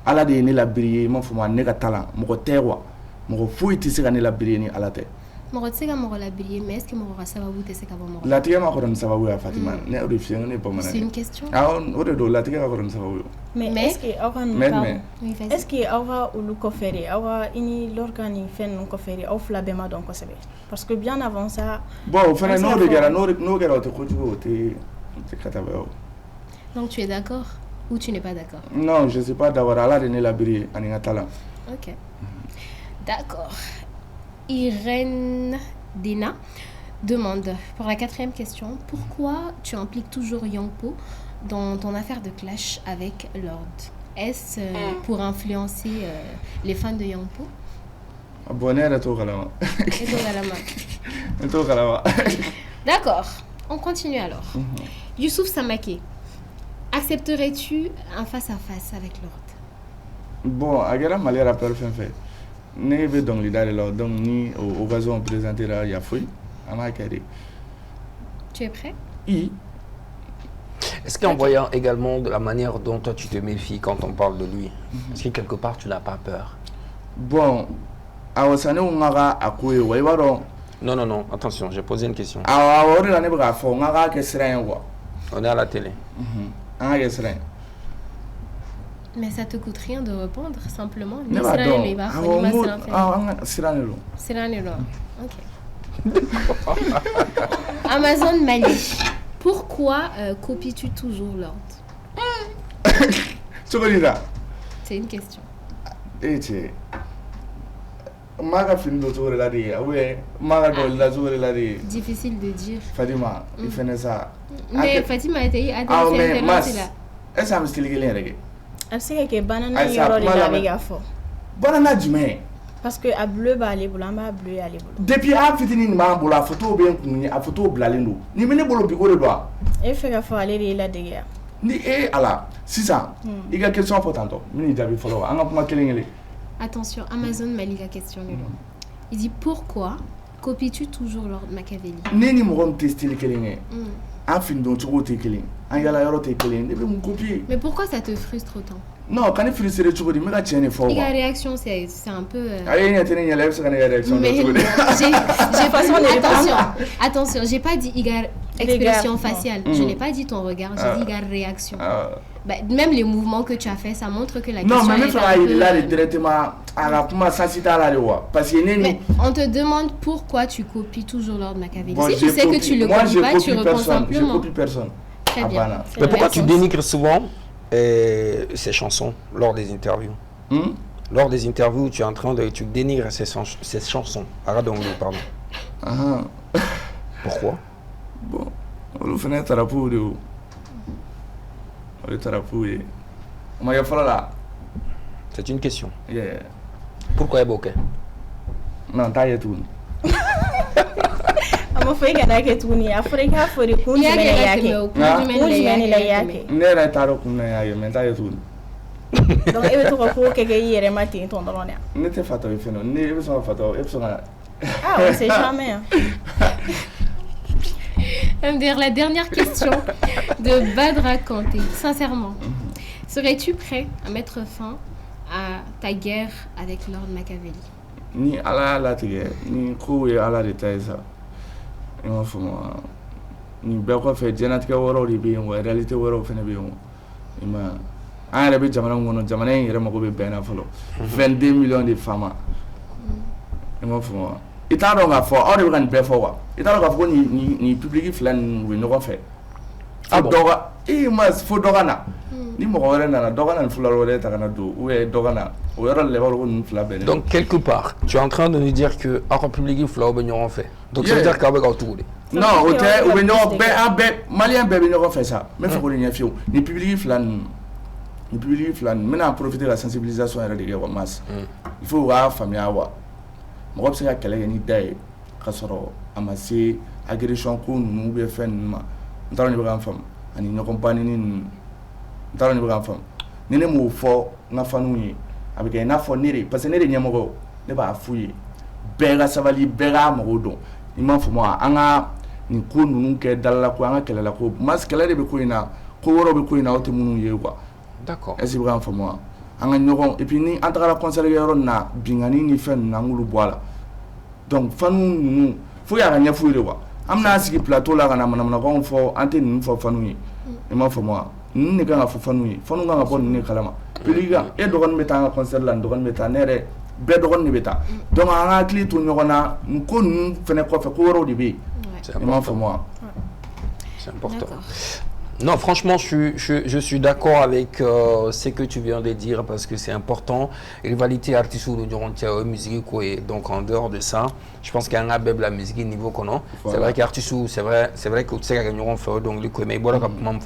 Ala de ni la briller m'a fait moi ne ka talent mo ko terwa mo ko fuiti se ka ni la briller ni ala te. Morotsega moro la briller mais est-ce que moro sababu te se ka moro? La tiga ma ko don sababu ya Fatima ne o de fieng ne pas mana. C'est une question. Ah on de do la tiga ka ko don sababu. Mais est-ce que aura est-ce que aura ou le koferi aura ini l'organe fait non koferi au flabema donc c'est parce que bien avant ça bon au fait non regara no gera te ko te kataba. Donc tu es d'accord ou tu n'es pas d'accord? Non, je sais pas d'avoir ala de ne la briller ani ngatala. OK. D'accord. Irène Dena demande pour la quatrième question, pourquoi tu impliques toujours Yangpo dans ton affaire de clash avec Lord? Est-ce pour influencer les fans de Yangpo? D'accord, on continue alors. Youssouf Samake, accepterais-tu un face-à-face avec Lord? Bon, agera malera perfait. Ne be donc l'idée là donc ni occasion présenter là il y a fouille ama kéré. Tu es prêt? Oui. Est-ce qu'en voyant également de la manière dont toi tu te méfies quand on parle de lui, est-ce que quelque part tu n'as pas peur? Bon, awasane ngara akuye waibaro. Non, attention, j'ai posé une question. Awori la ne bra fo ngara ke serain wa. On est à la télé. Ah ke serain. Mais ça te coûte rien de répondre, simplement. Ok. Amazon Mali. Pourquoi copies-tu toujours Lord? C'est une question. Maga film de tour la rie, oui, Maga de la tour la rie. Difficile de dire. Fatima, il fait ça. Mais Fatima était à Ah, mais là. Mas, est-ce que je suis stylé les A bɛ se ka kɛ banana yɔrɔ de la a bɛ ka fɔ. Banana jumɛn? Parce que a bleu b'ale bolo, an b'a bleu y'ale bolo. Depuis a fitinin nin b'an bolo a photo bɛ n kun ye a photo bilalen don. Ni bɛ ne bolo bi ko de don wa? E fɛ ka fɔ ale de ye ladege ya. Ni e ala sisan i ka question fɔ tantɔ min jaabi fɔlɔ an ka kuma kelen kelen. Attention, Amazon m'a lu la question. Il dit pourquoi copies-tu toujours Lord Machiavelli? Ne ni mɔgɔ min tɛ style kelen kɛ. An fini don cogo tɛ kelen. An yala yɔrɔ tɛ kelen. Ne bɛ mun copier. Mais pourquoi ça te frustre autant? Non, quand il frustre cogo di, n bɛ ka tiɲɛ de fɔ. La réaction, c'est un peu. Ayi ɲɛ tɛ ne ɲɛ la, e bɛ se ka ne ka réaction dɔn cogo di? Attention, j'ai pas dit Igar expression faciale. Je n'ai pas dit ton regard, j'ai dit Igar réaction. Bah, même les mouvements que tu as fait, ça montre que la question. Non, mais même ça, il est là directement à la comment ça c'est à la loi. Parce que on te demande pourquoi tu copies toujours Lord Machiavelli. Si tu sais que tu le copies pas, tu réponds simplement. Je copie personne. Très bien. Mais pourquoi tu dénigres souvent ces chansons lors des interviews? Lors des interviews, tu es en train de tu dénigres ces chansons. Aradongo, pardon. Pourquoi? Bon, le fenêtre à la poule. C'est une question. Yeah. Pourquoi Eboke? Non, t'as eu tout. A ma fɔ i kana kɛ tuguni a fɔra i k'a fɔ de kun jumɛn de y'a kɛ kun jumɛn de la i y'a kɛ. Ne yɛrɛ t'a dɔn kun na y'a kɛ mais t'as eu tout. Donc e bɛ to ka ko kɛ i yɛrɛ ma ten tɔ dɔrɔn de. Ne tɛ fatɔ i fɛ nɔ ne bɛ sɔn ka fatɔ e bɛ sɔn ka. Ah on sait jamais. La dernière question de Badra Kanté. Sincèrement, serais-tu prêt à mettre fin à ta guerre avec Lord Machiavelli? Ni ala la tigɛ ni ko ye ala de ta ye sa i m'a faamu wa nin bɛɛ kɔfɛ diɲɛlatigɛ wɛrɛw de bɛ yen wa réalité wɛrɛw fana bɛ yen wa i ma an yɛrɛ bɛ jamana min kɔnɔ jamana in yɛrɛ mago bɛ bɛn na fɔlɔ 22 millions de femmes i m'a faamu wa i t'a dɔn k'a fɔ aw de bɛ ka nin bɛɛ fɔ wa i t'a dɔn k'a fɔ ko nin public fila nin u bɛ ɲɔgɔn fɛ fo dɔ ka fo dɔ ka na ni mɔgɔ wɛrɛ nana dɔ ka na nin fila wɛrɛ ta ka na don ou dɔ ka na o yɔrɔ de la i b'a dɔn ko nin fila bɛnnen. Donc quelque part tu es en train de nous dire que aw ka public fila bɛ ɲɔgɔn fɛ donc ça veut dire k'aw bɛ k'aw tugu de. Non o tɛ u bɛ ɲɔgɔn bɛɛ an bɛɛ maliyɛn bɛɛ bɛ ɲɔgɔn fɛ sa n bɛ fɛ k'o de ɲɛf'i ye nin public fila ninnu n bɛna profiter ka sensibilisation yɛrɛ de kɛ wa Mas il faut u k'a faamuya wa mɔgɔ bɛ se ka kɛlɛ kɛ ni da ye ka sɔrɔ a ma se agression ko ninnu ou bien fɛn ninnu ma n t'a dɔn ni bɛ k'an faamu ani ɲɔgɔn banni ninnu n t'a dɔn ni bɛ k'an faamu ni ne m'o fɔ n ka faniw ye a bɛ kɛ i n'a fɔ ne de parce que ne de ɲɛmɔgɔ ne b'a f'u ye bɛɛ ka sabali bɛɛ k'a mago dɔn i m'a faamu wa an ka nin ko ninnu kɛ dalala ko an ka kɛlɛla ko Mas kɛlɛ de bɛ ko in na ko wɛrɛw bɛ ko in na aw tɛ minnu ye quoi. D'accord. Est-ce que bɛ k'an faamu wa an ka ɲɔgɔn et puis ni an tagara concert kɛ yɔrɔ nin na binkani ni fɛn ninnu an k'olu bɔ a la donc faniw ninnu fo y'a ka ɲɛf'u ye de quoi an bɛna sigi plateau la ka na manamanakanw fɔ an tɛ ninnu fɔ faniw ye i m'a faamu wa ninnu de kan ka fɔ faniw ye faniw kan ka bɔ ninnu de kalama puis e dɔgɔnin bɛ taa an ka concert la nin dɔgɔnin bɛ taa ne yɛrɛ bɛɛ dɔgɔnin de bɛ taa donc an ka hakili to ɲɔgɔn na nin ko ninnu fana kɔfɛ ko wɛrɛw de bɛ yen i m'a faamu wa. C'est important. Non, franchement, je suis d'accord avec ce que tu viens de dire parce que c'est important. Rivalité artistique ou de musique, donc en dehors de ça, je pense qu'il y a un bébé la musique niveau qu'on a. C'est vrai qu'artistique, c'est vrai que tu sais qu'il y a un fait donc le mais bon,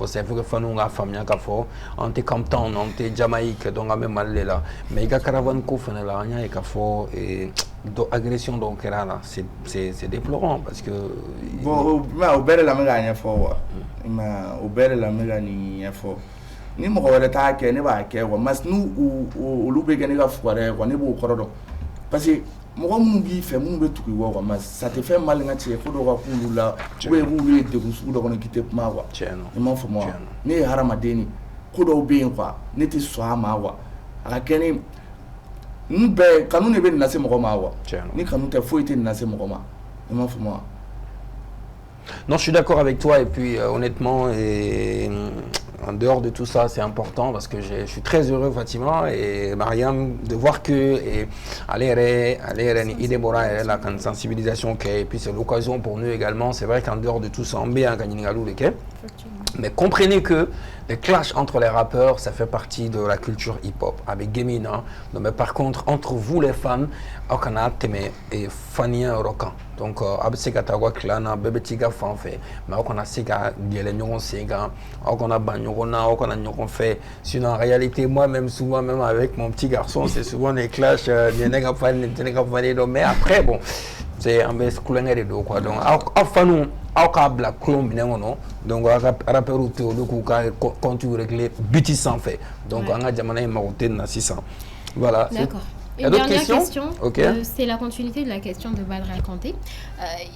c'est vrai que fan a famille a fait, on est Campton, on est Jamaïque, donc on a même allé là. Mais il y a caravane qu'on fait là, il y a fait et agression donc là, c'est déplorant parce que. Bon, mais au bel la méga n'y fort, mais au bel la méga n'y a fort. Ni mo ko ta ke ne ba ke wa mas nu o lu be ke ne ga fuare wa ne bo korodo parce que mo ko mun bi fe mun be tuki wa mas ça te fait mal nga tie ko do ka kulu la we ru de ku su do ko ne kite ma wa e mo fo mo ne harama deni ko do be kwa ne ti so ama wa aka kene nbe kanu ne be na se mo ko ma wa ni kanu te fo ite na se mo ko ma e mo fo mo. Non, je suis d'accord avec toi et puis honnêtement, en dehors de tout ça, c'est important parce que je suis très heureux, Fatima et Mariam, de voir que la sensibilisation et puis c'est l'occasion pour nous également. C'est vrai qu'en dehors de tout ça, on met un mais comprenez que Le clash entre les rappeurs, ça fait partie de la culture hip-hop. Avec Gemina, mais par contre, entre vous les fans, on a Teme et Fania Rokan. Donc, avec ces catégories clan, bébé tiga fan fait, mais on a ces gars, les nyons séga, on a banyona, on a nyons fait. Sinon, en réalité, moi-même, souvent, même avec mon petit garçon, c'est souvent des clashs, mais après, bon, c'est un peu coulé de dos, quoi. Donc, enfin, la clone, donc, rappeur ou théologue, quand tu règles, butis sans fait. Donc, on a jamais maroté dans 600. Voilà. D'accord. Il y a Une d'autres dernière questions? question, c'est la continuité de la question de Badra Kanté.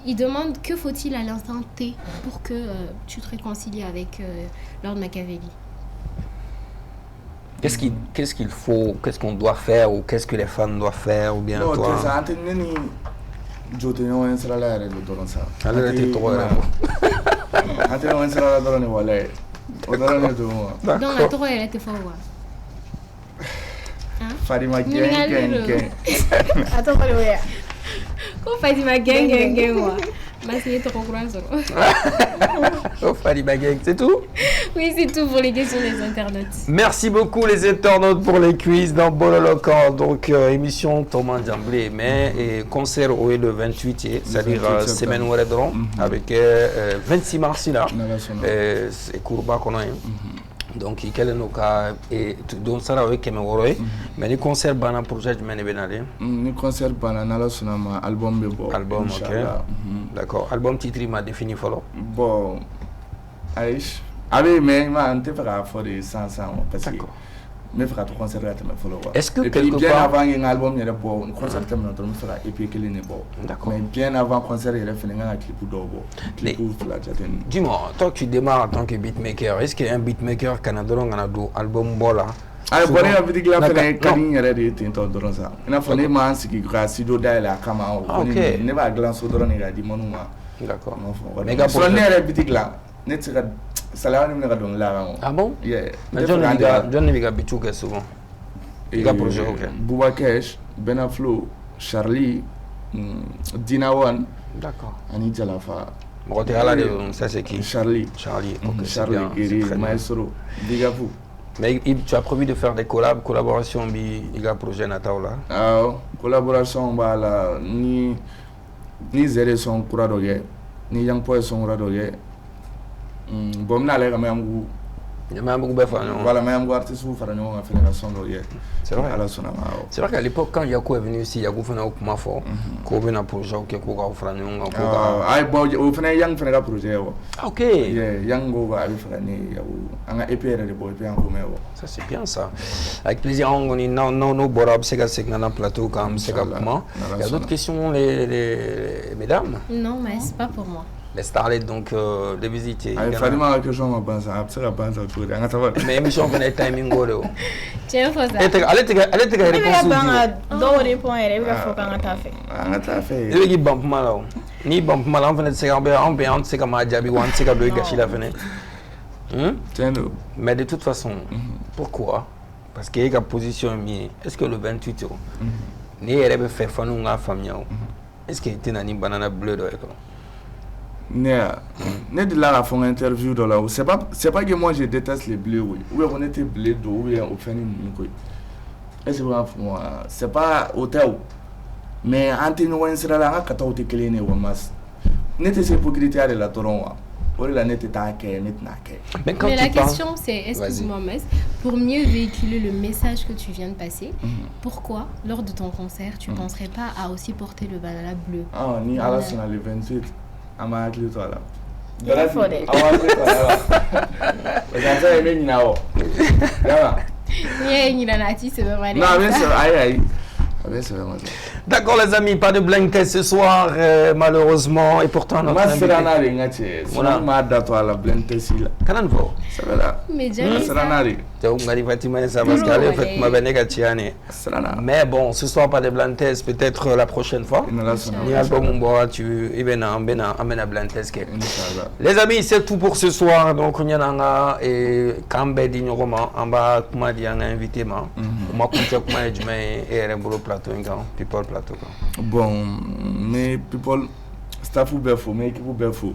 Il demande que faut-il à l'instant T pour que tu te réconcilies avec Lord Machiavelli? Qu'est-ce qu'il faut, qu'est-ce qu'on doit faire ou qu'est-ce que les fans doivent faire ou bien non, toi? ça Jotenyo sera là le doron ça. Alors tu trop là. Anteno sera là doron wala. Odoron do. Donc la tour elle était fort. Fadima gang. Attends, pas le voir. Ko Fadima gang wa. Ma c'est trop croisé. Oh Fadima gang, c'est tout? Oui, c'est tout pour les questions des internautes. Merci beaucoup les internautes pour les quiz dans Bololokan. Donc émission Thomas Diamblé, mais concert le 28, c'est-à-dire semaine où avec 26 mars là. C'est Kourba qu'on a. Donc il y a nos cas et donc ça avec Kemeworé, mais les concerts bana projet de Ménébenalé. Les concerts bana nala sonama album bebo. Album, ok. D'accord. Album titre m'a défini follow. Bon, Aïch. Ah oui, mais moi, on te fera faire des 500 parce que me fera tout concert à te follow. Est-ce que quelque quelque bien part avant un album il y a bon un concert comme notre me fera et puis qu'il n'est bon. D'accord. Mais bien avant concert il y a fait un clip d'obo. Clip pour la jaten. Dis-moi, toi tu démarres en tant que beatmaker, est-ce qu'il y a un beatmaker canadien qui a un album bola? Ah, bon, il y a un petit gars qui a gagné des tintos de ça. Il a fait des masses qui grâce à la caméra. Il n'est pas glace au drone, il a dit mon nom. D'accord. Mais quand on est un petit gars, n'est ce que ça l'a amené à donner là. Ah bon? Yeah. John Niga Bichouke souvent. Il a projet, ok. Boubakesh, Benaflo, Charlie, Dinawan. D'accord. Ani Jalafa. Bon, ça c'est qui? Charlie. Charlie, ok. Charlie, Giri, Maestro, Bigafou. Mais tu as prévu de faire des collaborations il y a projet Natal là? Ah, collaboration là, ni zéré son couradoye, ni yang poe son couradoye. Bon, na les gamins vous. Il y a même beaucoup de fans. Voilà, même artiste vous faire une fédération d'oye. C'est vrai. C'est vrai qu'à l'époque quand Yako est venu ici, Yako faisait un coup fort. Qu'on vient un projet qui est quoi faire un ah, bon, au final yang faire un projet. Ok. Yeah, yang go va aller faire un EPR de boy bien comme ça c'est bien ça. Avec plaisir on est non borab c'est que c'est un plateau comme c'est comment. Il y a d'autres questions les mesdames? Non, mais c'est pas pour moi. Les starlets donc de visiter. Il fallait mal que je m'en pense à ça pense à tout. Mais émission venait timing go là. Tiens faut ça. Allez te réponse. Dans les points il va faut qu'on t'a fait. On t'a fait. Il y a bump mal là. Ni bump mal on venait de se on sait comment Diaby one c'est comme le gâchis la venait. Mais de toute façon, pourquoi? Parce qu'il y a une position mieux. Est-ce que le 28 euros, ni elle fait faire nous la famille? Est-ce qu'il y a une banane bleue là? Ne de là à faire une interview dans là c'est pas que moi je déteste les bleus oui ou on était blé d'eau ou on fait une quoi et c'est pas moi c'est pas hôtel mais antino on sera là quand tu es clean ou mas n'était c'est hypocrite à la toron ou la n'était pas que net na que mais la question c'est excuse-moi mais pour mieux véhiculer le message que tu viens de passer pourquoi lors de ton concert tu penserais pas à aussi porter le banana bleu ah ni à la sonne le 28 à ma clé toi là. Il faut des. Ça est bien là. Là. Il a nati c'est pas mal. Non mais c'est aïe. D'accord les amis, pas de blank test ce soir malheureusement et pourtant notre invité. Moi c'est ngati. Voilà. Ma date à la blank test là. Kanan vo. Ça va là. Mais déjà c'est nari. Donc ngari Fatima ça parce qu'elle fait ma benegatiane. Mais bon, ce soir pas de blank test, peut-être la prochaine fois. Ni album on tu ibena amena blank test que. Les amis, c'est tout pour ce soir. Donc on y en a et Kambe Dignoroma en bas comment dire un invité ma. On m'a compté comment je mets et rebolo people plateau. Bon, mais people staff ou befo, mais équipe ou befo.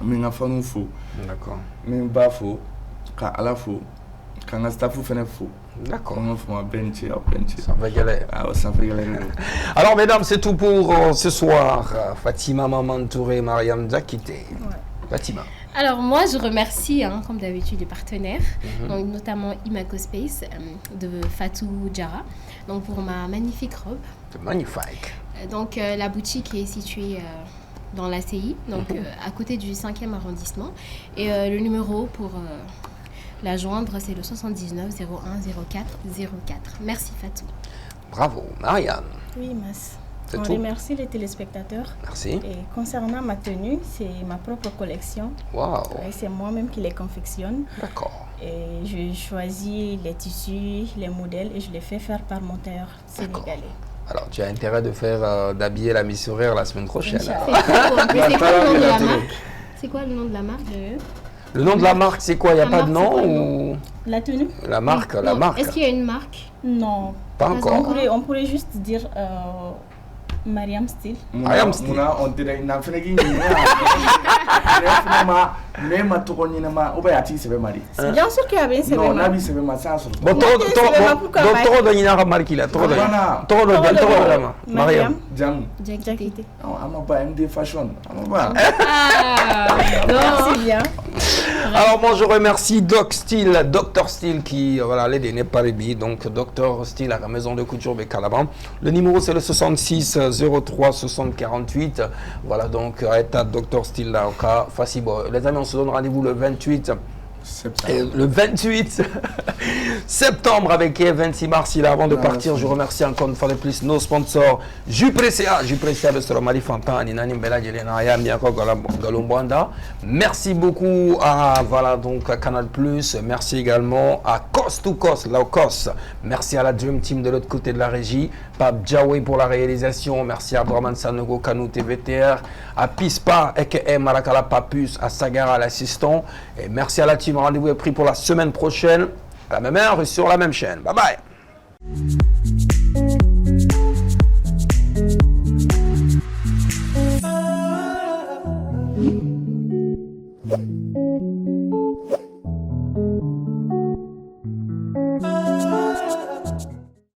Mais n'a pas nous faux. D'accord. Mais bafo. ka ala fo ka nga staffu fene fo. D'accord. Comment font bench bench. Ça va galérer. Ah, ça fait galérer. Alors, mesdames, c'est tout pour ce soir. Fatima Maman Touré, Mariam Diakité. Ouais. Fatima. Alors moi, je remercie, comme d'habitude, les partenaires, donc, notamment Imago Space de Fatou Diarra, donc pour ma magnifique robe. C'est magnifique. Donc la boutique est située dans l'ACI, donc à côté du 5e arrondissement. Et le numéro pour la joindre, c'est le 79 01 04 04. Merci Fatou. Bravo. Mariam. Oui, Mas. C'est On tout. remercie les téléspectateurs. Merci. Et concernant ma tenue, c'est ma propre collection. Waouh. Et c'est moi-même qui les confectionne. D'accord. Et je choisis les tissus, les modèles et je les fais faire par mon tailleur sénégalais. Alors, tu as intérêt de faire d'habiller la Miss Sourire la semaine prochaine. Inch'Allah. C'est quoi le nom de la marque? C'est quoi le nom de la marque? Le nom de la marque, c'est quoi? Il n'y a La pas de marque, c'est quoi le nom ou... La tenue? La marque, la Non, marque. Est-ce qu'il y a une marque? Non. Pas On encore. pourrait juste dire Mariam Style. Mariam Style. Muna on dirait na fene gi ni. Mais ma to ni na ma obayati se be mari. C'est bien sûr qu'il y a bien Non, na bi se be ma sa so. Bon, toro de Nina marque là. Toro de Mariam. Jam. Diakité. Oh, ama ba MD fashion. Ama ba. C'est bien. Alors moi je remercie Doc Style, Dr Style qui voilà l'aide n'est pas rébi, donc Dr Style à la maison de couture de Calaban. Le numéro c'est le 66 03 60 48. Voilà donc état Dr Style là au cas facile. Les amis, on se donne rendez-vous le 28. Et le 28 septembre avec 26 mars. Avant de partir, je remercie encore une fois de plus nos sponsors. Juprecia de Soromali Fantan, Ninani Mbela Jelenaya, Miako Galombanda. Merci beaucoup à voilà donc à Canal+. Merci également à Cost to Cost, Low Cost. Merci à la Dream Team de l'autre côté de la régie. Pape Djaoui pour la réalisation. Merci à Braman Sanogo Kanou TVTR. À Pispa, aka Marakala Papus, à Sagara l'assistant. Et merci à la team. Rendez-vous est pris pour la semaine prochaine, à la même heure et sur la même chaîne. Bye bye.